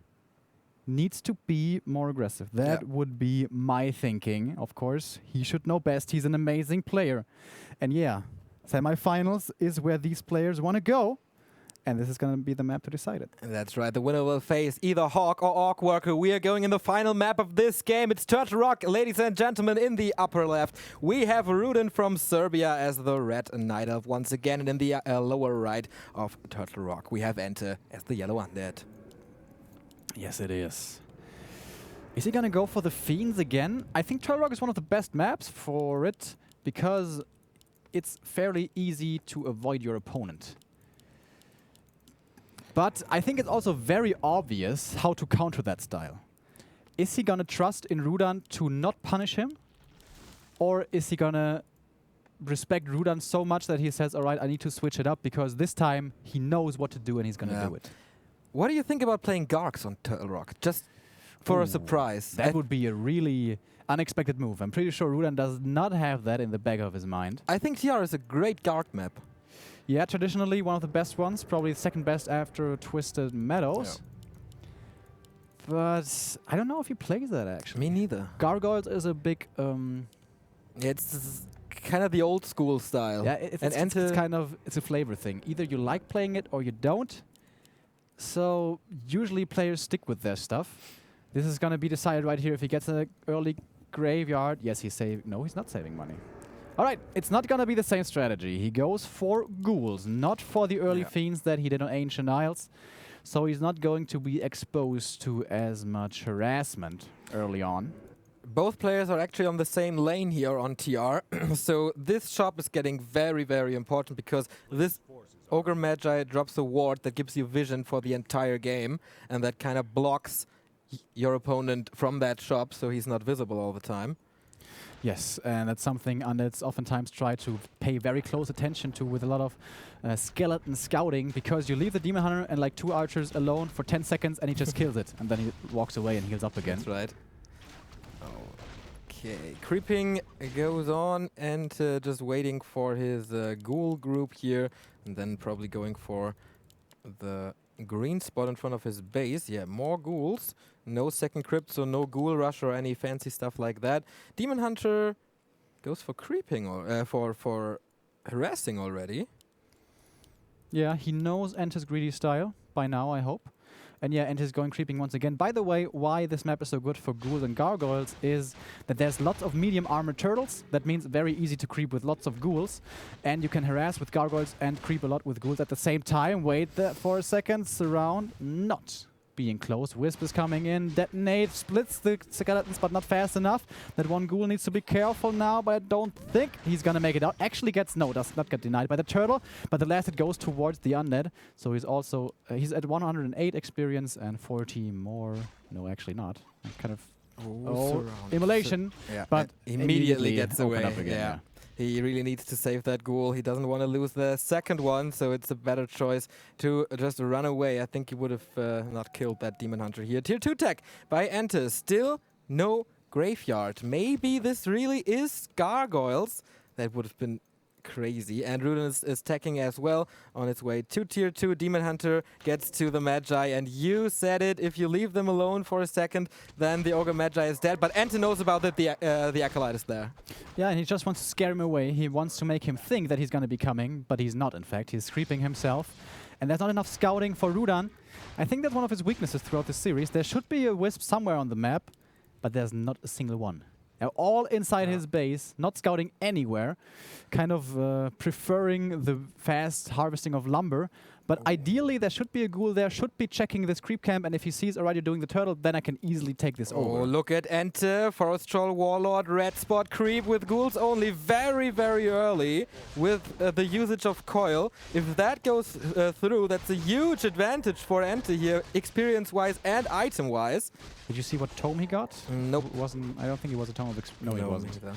needs to be more aggressive. That would be my thinking, of course. He should know best. He's an amazing player. And yeah, semifinals is where these players want to go. And this is going to be the map to decide it. That's right. The winner will face either Hawk or Orc Worker. We are going in the final map of this game. It's Turtle Rock, ladies and gentlemen, in the upper left. We have Rudan from Serbia as the red Night Elf once again. And in the lower right of Turtle Rock, we have EnTe as the yellow undead. Yes, it is. Is he going to go for the Fiends again? I think Turtle Rock is one of the best maps for it because it's fairly easy to avoid your opponent. But I think it's also very obvious how to counter that style. Is he going to trust in Rudan to not punish him? Or is he going to respect Rudan so much that he says, all right, I need to switch it up because this time he knows what to do and he's going to do it. What do you think about playing Gargs on Turtle Rock? Just for a surprise. That would be a really unexpected move. I'm pretty sure Rudan does not have that in the back of his mind. I think TR is a great Garg map. Yeah, traditionally one of the best ones, probably the second best after Twisted Meadows. Yeah. But I don't know if he plays that actually. Me neither. Gargoyles is a big... it's kind of the old school style. Yeah, it's kind of it's a flavor thing. Either you like playing it or you don't. So usually players stick with their stuff. This is going to be decided right here. If he gets an early graveyard, yes, he's saving. No, he's not saving money. All right, it's not going to be the same strategy. He goes for ghouls, not for the early fiends that he did on Ancient Isles. So he's not going to be exposed to as much harassment early on. Both players are actually on the same lane here on TR. So this shop is getting very, very important because this Ogre Magi drops a ward that gives you vision for the entire game and that kind of blocks your opponent from that shop so he's not visible all the time. Yes, and that's something undeads oftentimes try to pay very close attention to with a lot of skeleton scouting because you leave the Demon Hunter and like 2 archers alone for 10 seconds and he just kills it and then he walks away and heals up again. That's right. Okay, creeping goes on and just waiting for his ghoul group here and then probably going for the green spot in front of his base. Yeah, more ghouls. No second crypt, so no ghoul rush or any fancy stuff like that. Demon Hunter goes for creeping or for harassing already. Yeah, he knows EnTe's greedy style by now, I hope. And yeah, EnTe's going creeping once again. By the way, why this map is so good for ghouls and gargoyles is that there's lots of medium armored turtles. That means very easy to creep with lots of ghouls. And you can harass with gargoyles and creep a lot with ghouls at the same time. Wait for a second, surround, not being close. Wisp is coming in, detonate, splits the skeletons, but not fast enough. That one ghoul needs to be careful now, but I don't think he's gonna make it out. Actually does not get denied by the turtle, but the last hit goes towards the undead. So he's also, he's at 108 experience and 40 more. No, actually not. Kind of, immolation, but immediately gets away. Up again, yeah. He really needs to save that ghoul. He doesn't want to lose the second one, so it's a better choice to just run away. I think he would have not killed that Demon Hunter here. Tier 2 tech by EnTe. Still no graveyard. Maybe this really is gargoyles. That would have been crazy. And Rudan is attacking as well on its way to tier 2. Demon Hunter gets to the Magi, and you said it, if you leave them alone for a second, then the Ogre Magi is dead. But EnTe knows about it, the Acolyte is there. Yeah, and he just wants to scare him away. He wants to make him think that he's going to be coming, but he's not, in fact. He's creeping himself. And there's not enough scouting for Rudan. I think that's one of his weaknesses throughout the series. There should be a Wisp somewhere on the map, but there's not a single one. They're all inside his base, not scouting anywhere, kind of preferring the fast harvesting of lumber. But ideally, there should be a ghoul there, should be checking this creep camp, and if he sees already doing the turtle, then I can easily take this over. Oh, look at EnTe, Forest Troll, Warlord, Red Spot creep with ghouls only very, very early with the usage of Coil. If that goes through, that's a huge advantage for EnTe here, experience-wise and item-wise. Did you see what tome he got? Nope. I don't think it was a tome of no, it wasn't. Neither.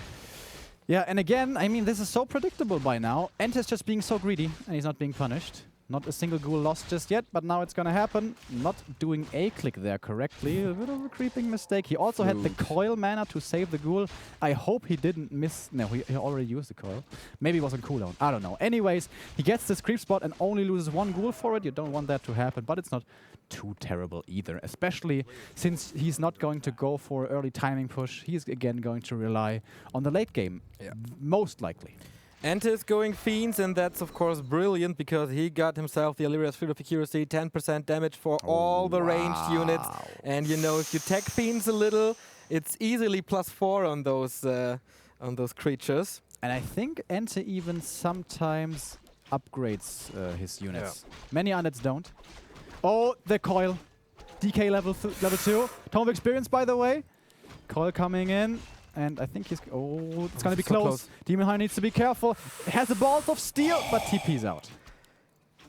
Yeah, and again, I mean, this is so predictable by now. EnTe's just being so greedy, and he's not being punished. Not a single ghoul lost just yet, but now it's gonna happen. Not doing a click there correctly. A bit of a creeping mistake. He also had the coil mana to save the ghoul. I hope he didn't miss... No, he already used the coil. Maybe it was on cooldown. I don't know. Anyways, he gets this creep spot and only loses one ghoul for it. You don't want that to happen, but it's not too terrible either. Especially since he's not going to go for early timing push. He's again going to rely on the late game. Yeah. Most likely. EnTe is going Fiends, and that's of course brilliant because he got himself the Illyria's Field of Accuracy, 10% damage for all the ranged units. And you know, if you tech Fiends a little, it's easily +4 on those creatures. And I think EnTe even sometimes upgrades his units. Yeah. Many units don't. Oh, the coil. DK level 2. Tome of Experience, by the way. Coil coming in. And I think he's... Oh, it's going to be close. Demon Hunter needs to be careful. Has a Balls of Steel, but TP's out.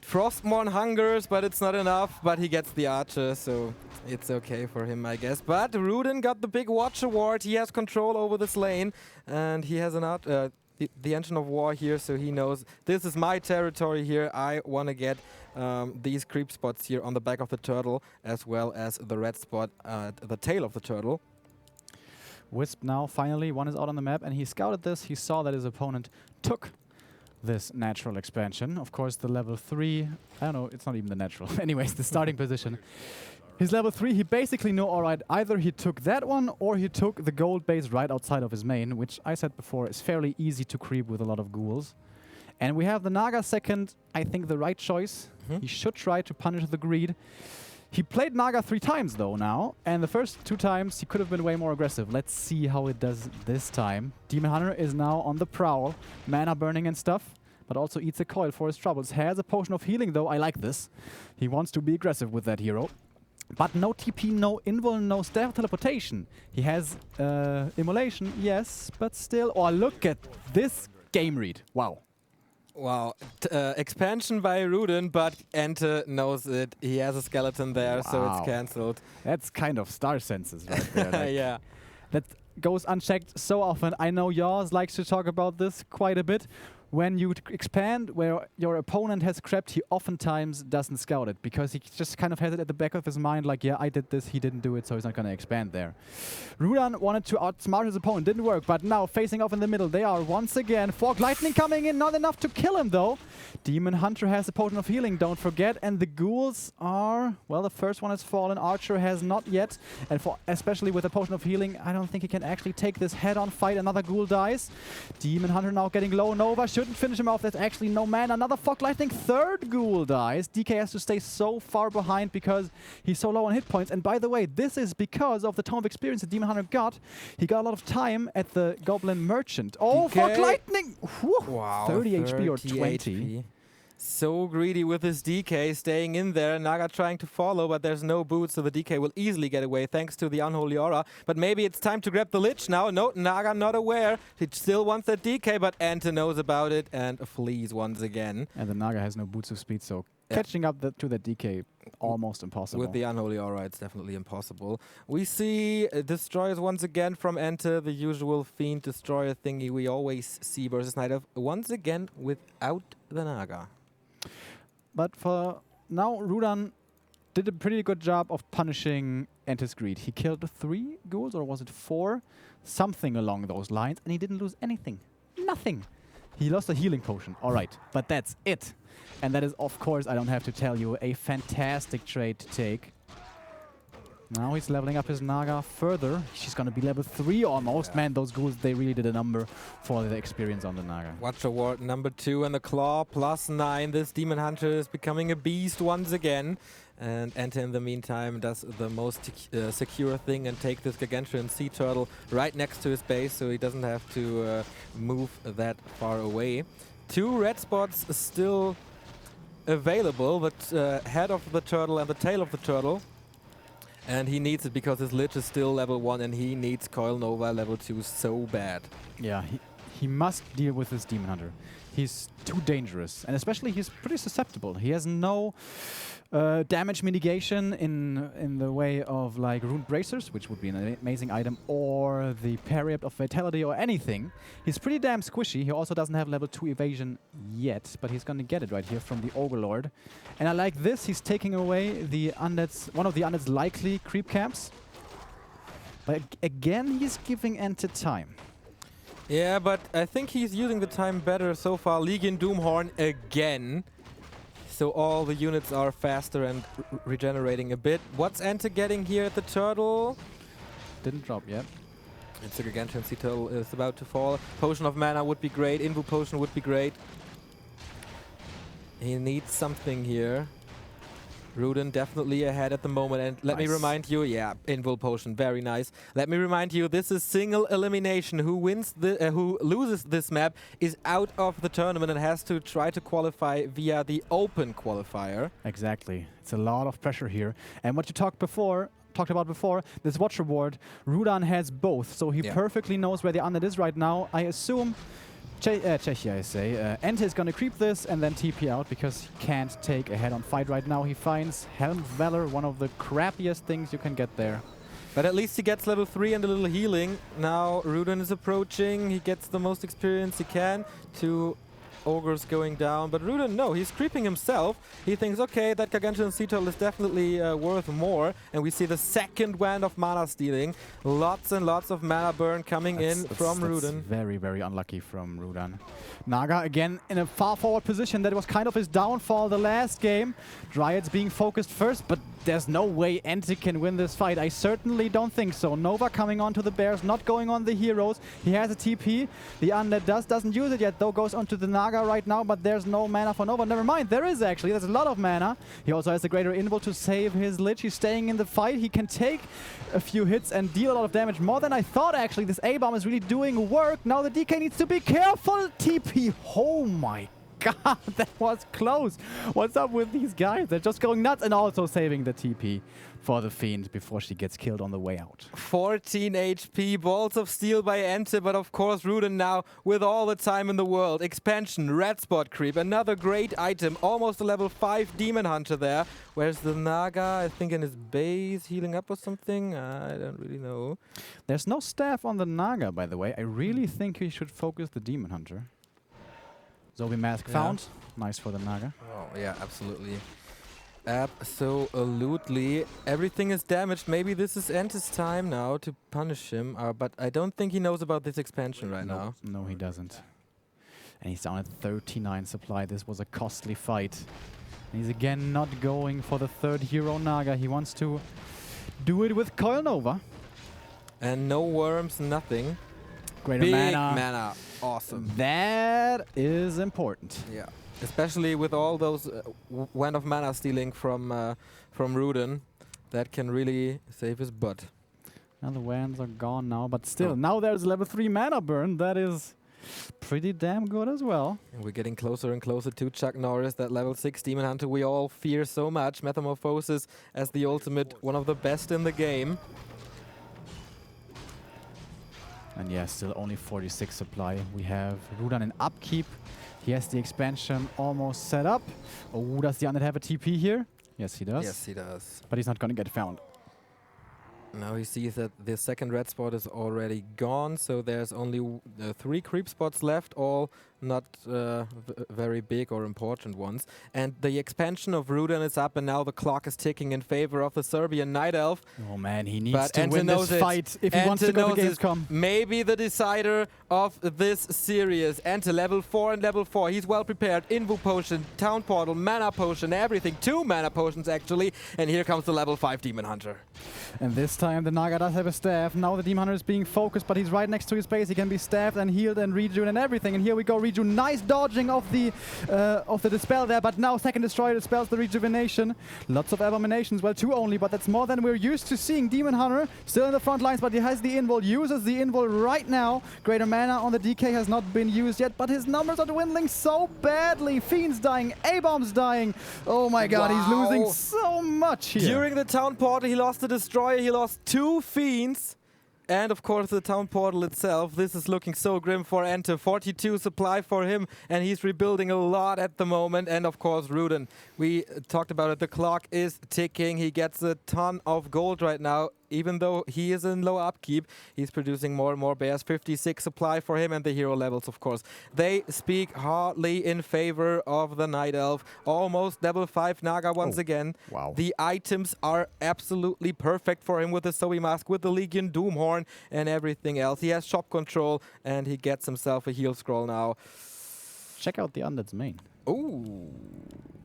Frostmourne hungers, but it's not enough. But he gets the Archer, so it's okay for him, I guess. But Rudan got the big Watch Award. He has control over this lane. And he has the Engine of War here, so he knows this is my territory here. I want to get these creep spots here on the back of the turtle, as well as the red spot at the tail of the turtle. Wisp now, finally, one is out on the map, and he scouted this. He saw that his opponent took this natural expansion. Of course, the level 3, I don't know, it's not even the natural. Anyways, the starting position. His level 3, he basically knew, alright, either he took that one, or he took the gold base right outside of his main, which I said before is fairly easy to creep with a lot of ghouls. And we have the Naga second, I think the right choice. He should try to punish the greed. He played Naga 3 times though now, and the first 2 times he could have been way more aggressive. Let's see how it does this time. Demon Hunter is now on the prowl, mana burning and stuff, but also eats a coil for his troubles. Has a potion of healing though, I like this. He wants to be aggressive with that hero. But no TP, no invul, no stealth teleportation. He has immolation, yes, but still... Oh, look at this game read. Wow. Wow, expansion by Rudan, but EnTe knows it. He has a skeleton there, so it's cancelled. That's kind of star senses right there. Like yeah. That goes unchecked so often. I know Jaws likes to talk about this quite a bit. When you expand where your opponent has crept, he oftentimes doesn't scout it because he just kind of has it at the back of his mind like, yeah, I did this, he didn't do it, so he's not going to expand there. Rudan wanted to outsmart his opponent, didn't work, but now facing off in the middle, they are once again. Fork Lightning coming in, not enough to kill him though. Demon Hunter has a potion of healing, don't forget, and the ghouls are, well, the first one has fallen, Archer has not yet, and for especially with a potion of healing, I don't think he can actually take this head-on fight. Another ghoul dies. Demon Hunter now getting low. Nova shouldn't finish him off. There's actually no man. Another Fog Lightning. Third ghoul dies. DK has to stay so far behind because he's so low on hit points. And by the way, this is because of the Tome of Experience that Demon Hunter got. He got a lot of time at the Goblin Merchant. Oh, Fog Lightning! Whew. Wow. 30 HP or 20. HP. So greedy with his DK, staying in there. Naga trying to follow, but there's no boot, so the DK will easily get away thanks to the Unholy Aura. But maybe it's time to grab the Lich now. No, Naga not aware. He still wants that DK, but EnTe knows about it and flees once again. And the Naga has no boots of speed, so catching up to that DK, almost impossible. With the Unholy Aura, it's definitely impossible. We see Destroyers once again from EnTe, the usual Fiend Destroyer thingy we always see versus Night Elf, once again without the Naga. But for now, Rudan did a pretty good job of punishing EnTe's greed. He killed 3 ghouls, or was it 4? Something along those lines, and he didn't lose anything. Nothing. He lost a healing potion, all right, but that's it. And that is, of course, I don't have to tell you, a fantastic trade to take. Now he's leveling up his Naga further. She's going to be level 3 almost. Yeah. Man, those ghouls, they really did a number for the experience on the Naga. Watch award number 2 and the Claw +9. This Demon Hunter is becoming a beast once again. And EnTe in the meantime does the most secure thing and take this Gargantuan Sea Turtle right next to his base, so he doesn't have to move that far away. 2 red spots still available, but head of the turtle and the tail of the turtle. And he needs it because his Lich is still level 1 and he needs Coil Nova level 2 so bad. Yeah, he must deal with this Demon Hunter. He's too dangerous, and especially he's pretty susceptible. He has no damage mitigation in the way of like Rune Bracers, which would be an amazing item, or the Parry of Vitality or anything. He's pretty damn squishy. He also doesn't have level 2 evasion yet, but he's going to get it right here from the Ogre Lord. And I like this. He's taking away the Undead's, one of the Undead's likely creep camps. But again, he's giving EnTe time. Yeah, but I think he's using the time better so far. Legion Doomhorn again. So all the units are faster and regenerating a bit. What's EnTe getting here at the turtle? Didn't drop yet. It's a Gargantuan Sea Turtle is about to fall. Potion of Mana would be great. Invu Potion would be great. He needs something here. Rudan definitely ahead at the moment, and let me remind you, yeah, Invul Potion, very nice. Let me remind you, this is single elimination. Who wins the, who loses this map is out of the tournament and has to try to qualify via the open qualifier. Exactly, it's a lot of pressure here. And what you talked about before, this watch reward, Rudan has both, so he perfectly knows where the Undead is right now. I assume Czechia, I say. EnTe is going to creep this and then TP out because he can't take a head-on fight right now. He finds Helm Valor, one of the crappiest things you can get there. But at least he gets level 3 and a little healing. Now Rudan is approaching. He gets the most experience he can. 2 ogres going down. But Rudan, no, he's creeping himself. He thinks, okay, that Gargantuan Sea Turtle is definitely worth more. And we see the second wand of mana stealing. Lots and lots of mana burn coming in from Rudan. Very, very unlucky from Rudan. Naga again in a far forward position. That was kind of his downfall the last game. Dryads being focused first, but there's no way EnTe can win this fight. I certainly don't think so. Nova coming onto the bears, not going on the heroes. He has a TP. The Undead doesn't use it yet, though. Goes onto the Naga right now, but there's no mana for Nova. Never mind, there is actually. There's a lot of mana. He also has the Greater Invul to save his Lich. He's staying in the fight. He can take a few hits and deal a lot of damage. More than I thought, actually. This A-bomb is really doing work. Now the DK needs to be careful. TP. Oh my God, that was close. What's up with these guys? They're just going nuts, and also saving the TP for the Fiend before she gets killed on the way out. 14 HP, Balls of Steel by EnTe, but of course Rudan now with all the time in the world. Expansion, Red Spot Creep, another great item. Almost a level 5 Demon Hunter there. Where's the Naga? I think in his base, healing up or something? I don't really know. There's no staff on the Naga, by the way. I really think we should focus the Demon Hunter. Zombie Mask found. Nice for the Naga. Oh, yeah, absolutely. Absolutely. Everything is damaged. Maybe this is EnTe's time now to punish him. But I don't think he knows about this expansion right now. No, he doesn't. And he's down at 39 supply. This was a costly fight. And he's again not going for the third hero Naga. He wants to do it with Coil Nova. And no worms, nothing. Greater Big mana. mana. Awesome. That is important. Yeah. Especially with all those wand of mana stealing from Rudan. That can really save his butt. And the wands are gone now, but still, now there's level 3 mana burn. That is pretty damn good as well. And we're getting closer and closer to Chuck Norris, that level 6 Demon Hunter we all fear so much. Metamorphosis as the ultimate, one of the best in the game. And yeah, still only 46 supply. We have Rudan in upkeep. He has the expansion almost set up. Oh, does the Undead have a TP here? Yes, he does. Yes, he does. But he's not going to get found. Now he sees that the second red spot is already gone, so there's only 3 creep spots left, all not very big or important ones. And the expansion of Rudan is up, and now the clock is ticking in favor of the Serbian Night Elf. Oh man, he needs But to EnTe win this knows it. fight if he wants to go to Gamescom. Maybe the decider of this series. EnTe level 4 and level 4. He's well prepared. Invu potion, Town Portal, Mana potion, everything. 2 Mana potions actually. And here comes the level 5 Demon Hunter. And this time the Naga does have a staff. Now the Demon Hunter is being focused, but he's right next to his base. He can be staffed and healed and regen and everything. And here we go, Reju. Nice dodging of the Dispel there, but now second Destroyer dispels the rejuvenation. Lots of Abominations, well 2 only, but that's more than we're used to seeing. Demon Hunter still in the front lines, but he has the invul, uses the invul right now. Greater Mana on the DK has not been used yet, but his numbers are dwindling so badly. Fiend's dying, A-Bomb's dying. Oh my god, he's losing so much here. During the Town Portal, he lost the Destroyer, he lost 2 Fiends. And of course the Town Portal itself. This is looking so grim for EnTe. 42 supply for him, and he's rebuilding a lot at the moment. And of course Rudan, we talked about it, the clock is ticking. He gets a ton of gold right now. Even though he is in low upkeep, he's producing more and more bears. 56 supply for him, and the hero levels, of course, they speak hardly in favor of the Night Elf. Almost level 5 Naga once again. Wow. The items are absolutely perfect for him with the Zoe Mask, with the Legion Doomhorn, and everything else. He has shop control, and he gets himself a heal scroll now. Check out the Undead's main. Oh,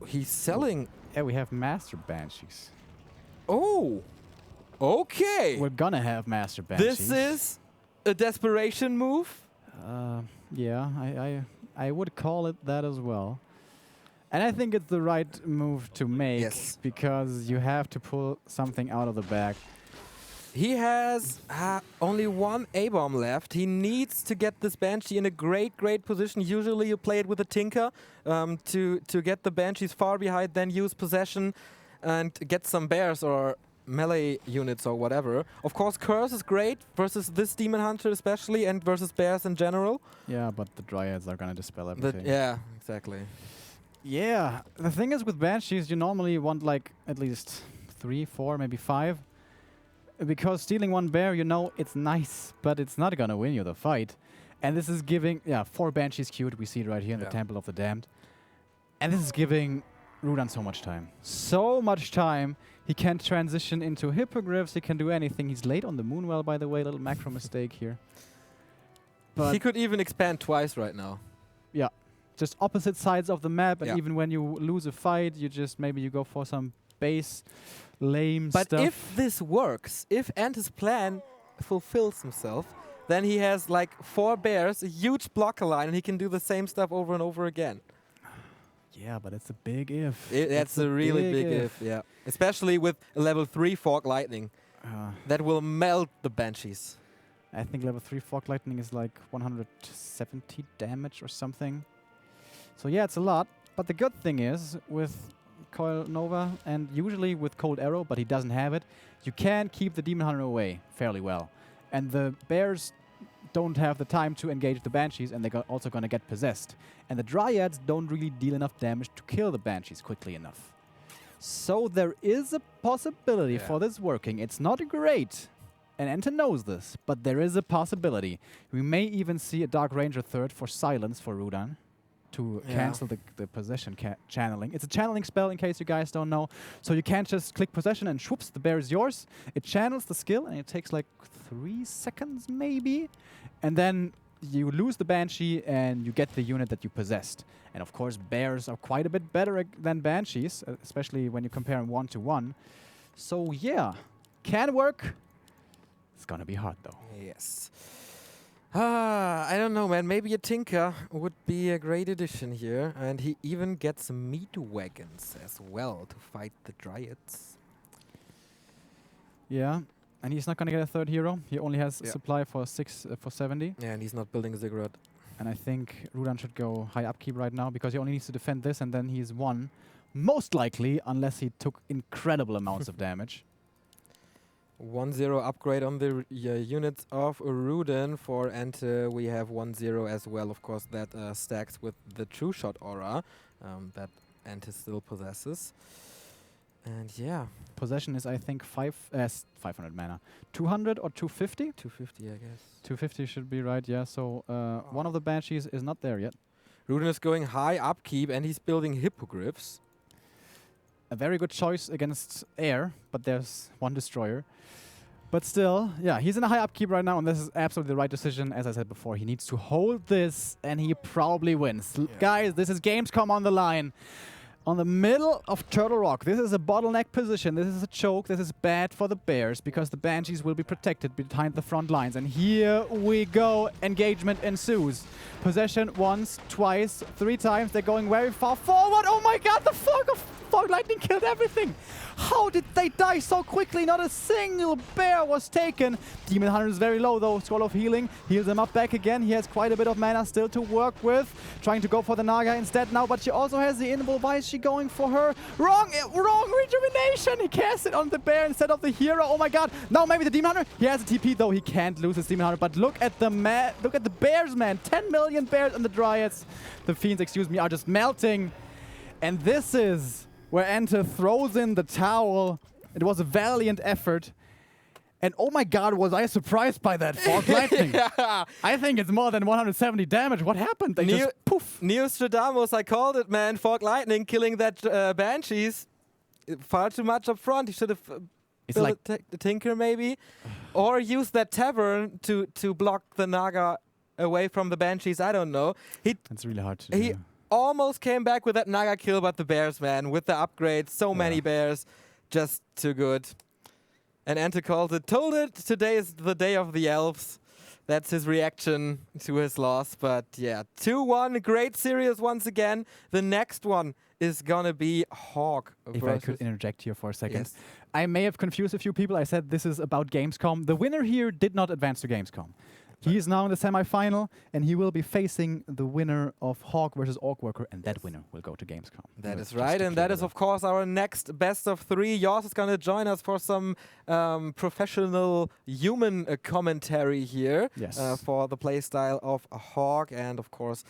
he's selling. Yeah, we have Master Banshees. Oh. Okay. We're gonna have Master Banshees. This is a desperation move. Yeah, I would call it that as well. And I think it's the right move to make. Yes. Because you have to pull something out of the bag. He has only 1 A-bomb left. He needs to get this Banshee in a great position. Usually you play it with a Tinker to get the Banshees far behind, then use possession and get some bears or melee units or whatever. Of course, Curse is great versus this Demon Hunter especially, and versus bears in general. Yeah, but the Dryads are gonna dispel everything. Yeah, exactly. Yeah, the thing is with Banshees, you normally want like at least 3, 4, maybe 5. Because stealing 1 bear, you know, it's nice, but it's not gonna win you the fight. And this is giving, 4 Banshees queued, we see it right here in the Temple of the Damned. And this is giving Rudan so much time. So much time. He can transition into Hippogriffs, he can do anything. He's late on the Moonwell, by the way, little macro mistake here. But he could even expand twice right now. Yeah, just opposite sides of the map, and even when you lose a fight, you just maybe you go for some base lame stuff. But if this works, if EnTe's plan fulfills himself, then he has like 4 bears, a huge blocker line, and he can do the same stuff over and over again. Yeah, but it's a big if. That's a really big if, yeah. Especially with a level 3 Fork Lightning. That will melt the Banshees. I think level 3 Fork Lightning is like 170 damage or something. So yeah, it's a lot. But the good thing is, with Coil Nova, and usually with Cold Arrow, but he doesn't have it, you can keep the Demon Hunter away fairly well. And the bears don't have the time to engage the Banshees, and they're also going to get possessed. And the Dryads don't really deal enough damage to kill the Banshees quickly enough. So there is a possibility for this working. It's not great, and EnTe knows this, but there is a possibility. We may even see a Dark Ranger third for silence for Rudan to cancel the possession channeling. It's a channeling spell, in case you guys don't know. So you can't just click possession and whoops, the bear is yours. It channels the skill, and it takes like 3 seconds maybe. And then you lose the Banshee, and you get the unit that you possessed. And of course, bears are quite a bit better than Banshees, especially when you compare them 1-to-1. So yeah, can work. It's gonna be hard though. Yes. I don't know, man. Maybe a Tinker would be a great addition here. And he even gets meat wagons as well to fight the Dryads. Yeah, and he's not going to get a third hero. He only has supply for 70. Yeah, and he's not building a ziggurat. And I think Rudan should go high upkeep right now, because he only needs to defend this, and then he's won. Most likely, unless he took incredible amounts of damage. 1-0 upgrade on the units of Rudan. For EnTe, we have 1-0 as well. Of course, that stacks with the True Shot aura that EnTe still possesses. And yeah, Possession is, I think, 500 mana. 200 or 250? 250, I guess. 250 should be right, yeah. So one of the Banshees is not there yet. Rudan is going high upkeep, and he's building hippogriffs. A very good choice against air, but there's one destroyer. But still, yeah, he's in a high upkeep right now, and this is absolutely the right decision. As I said before, he needs to hold this, and he probably wins. Guys, this is Gamescom on the line. On the middle of Turtle Rock. This is a bottleneck position. This is a choke. This is bad for the Bears because the Banshees will be protected behind the front lines. And here we go. Engagement ensues. Possession once, twice, 3 times. They're going very far forward. Oh my god, the fog lightning killed everything. How did they die so quickly? Not a single bear was taken. Demon Hunter is very low though. Scroll of Healing heals him up back again. He has quite a bit of mana still to work with. Trying to go for the Naga instead now, but she also has the Invul. Why is she going for her? Wrong rejuvenation. He cast it on the bear instead of the hero. Oh my god. Now maybe the Demon Hunter. He has a TP though. He can't lose his Demon Hunter. But look at the bears, man. 10 million bears and the Dryads. The Fiends, excuse me, are just melting. And this is where EnTe throws in the towel. It was a valiant effort. And oh my god, was I surprised by that fog lightning. Yeah. I think it's more than 170 damage. What happened? They just poof. Neostradamus, I called it, man. Fog lightning killing that Banshees. Far too much up front. He should have built like the Tinker maybe. Or used that Tavern to block the Naga away from the Banshees. I don't know. It's really hard to do. Almost came back with that Naga kill, but the Bears, man, with the upgrades, so many Bears, just too good. And EnTe told it, today is the day of the elves. That's his reaction to his loss. But yeah, 2-1, great series once again. The next one is gonna be Hawk. If I could interject here for a second. Yes. I may have confused a few people. I said this is about Gamescom. The winner here did not advance to Gamescom. He is now in the semi-final, and he will be facing the winner of Hawk versus Orc-Worker, and that winner will go to Gamescom. That is right, and that is, of course, our next best of 3. Yours is going to join us for some professional human commentary here for the playstyle of Hawk, and of course,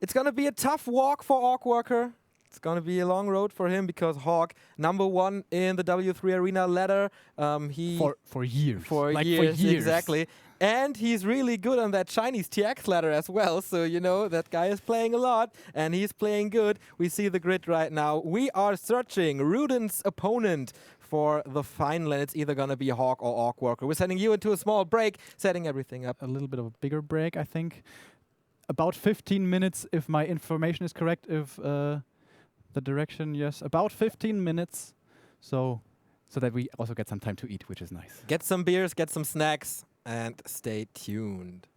it's going to be a tough walk for Orc-Worker. It's going to be a long road for him because Hawk, #1 in the W3 Arena ladder. For years. For years, exactly. And he's really good on that Chinese TX ladder as well. So, you know, that guy is playing a lot and he's playing good. We see the grid right now. We are searching Rudan's opponent for the final, and it's either going to be Hawk or Orc-Worker. We're sending you into a small break, setting everything up. A little bit of a bigger break, I think. About 15 minutes, if my information is correct, if the direction, yes. About 15 minutes. So that we also get some time to eat, which is nice. Get some beers, get some snacks, and stay tuned.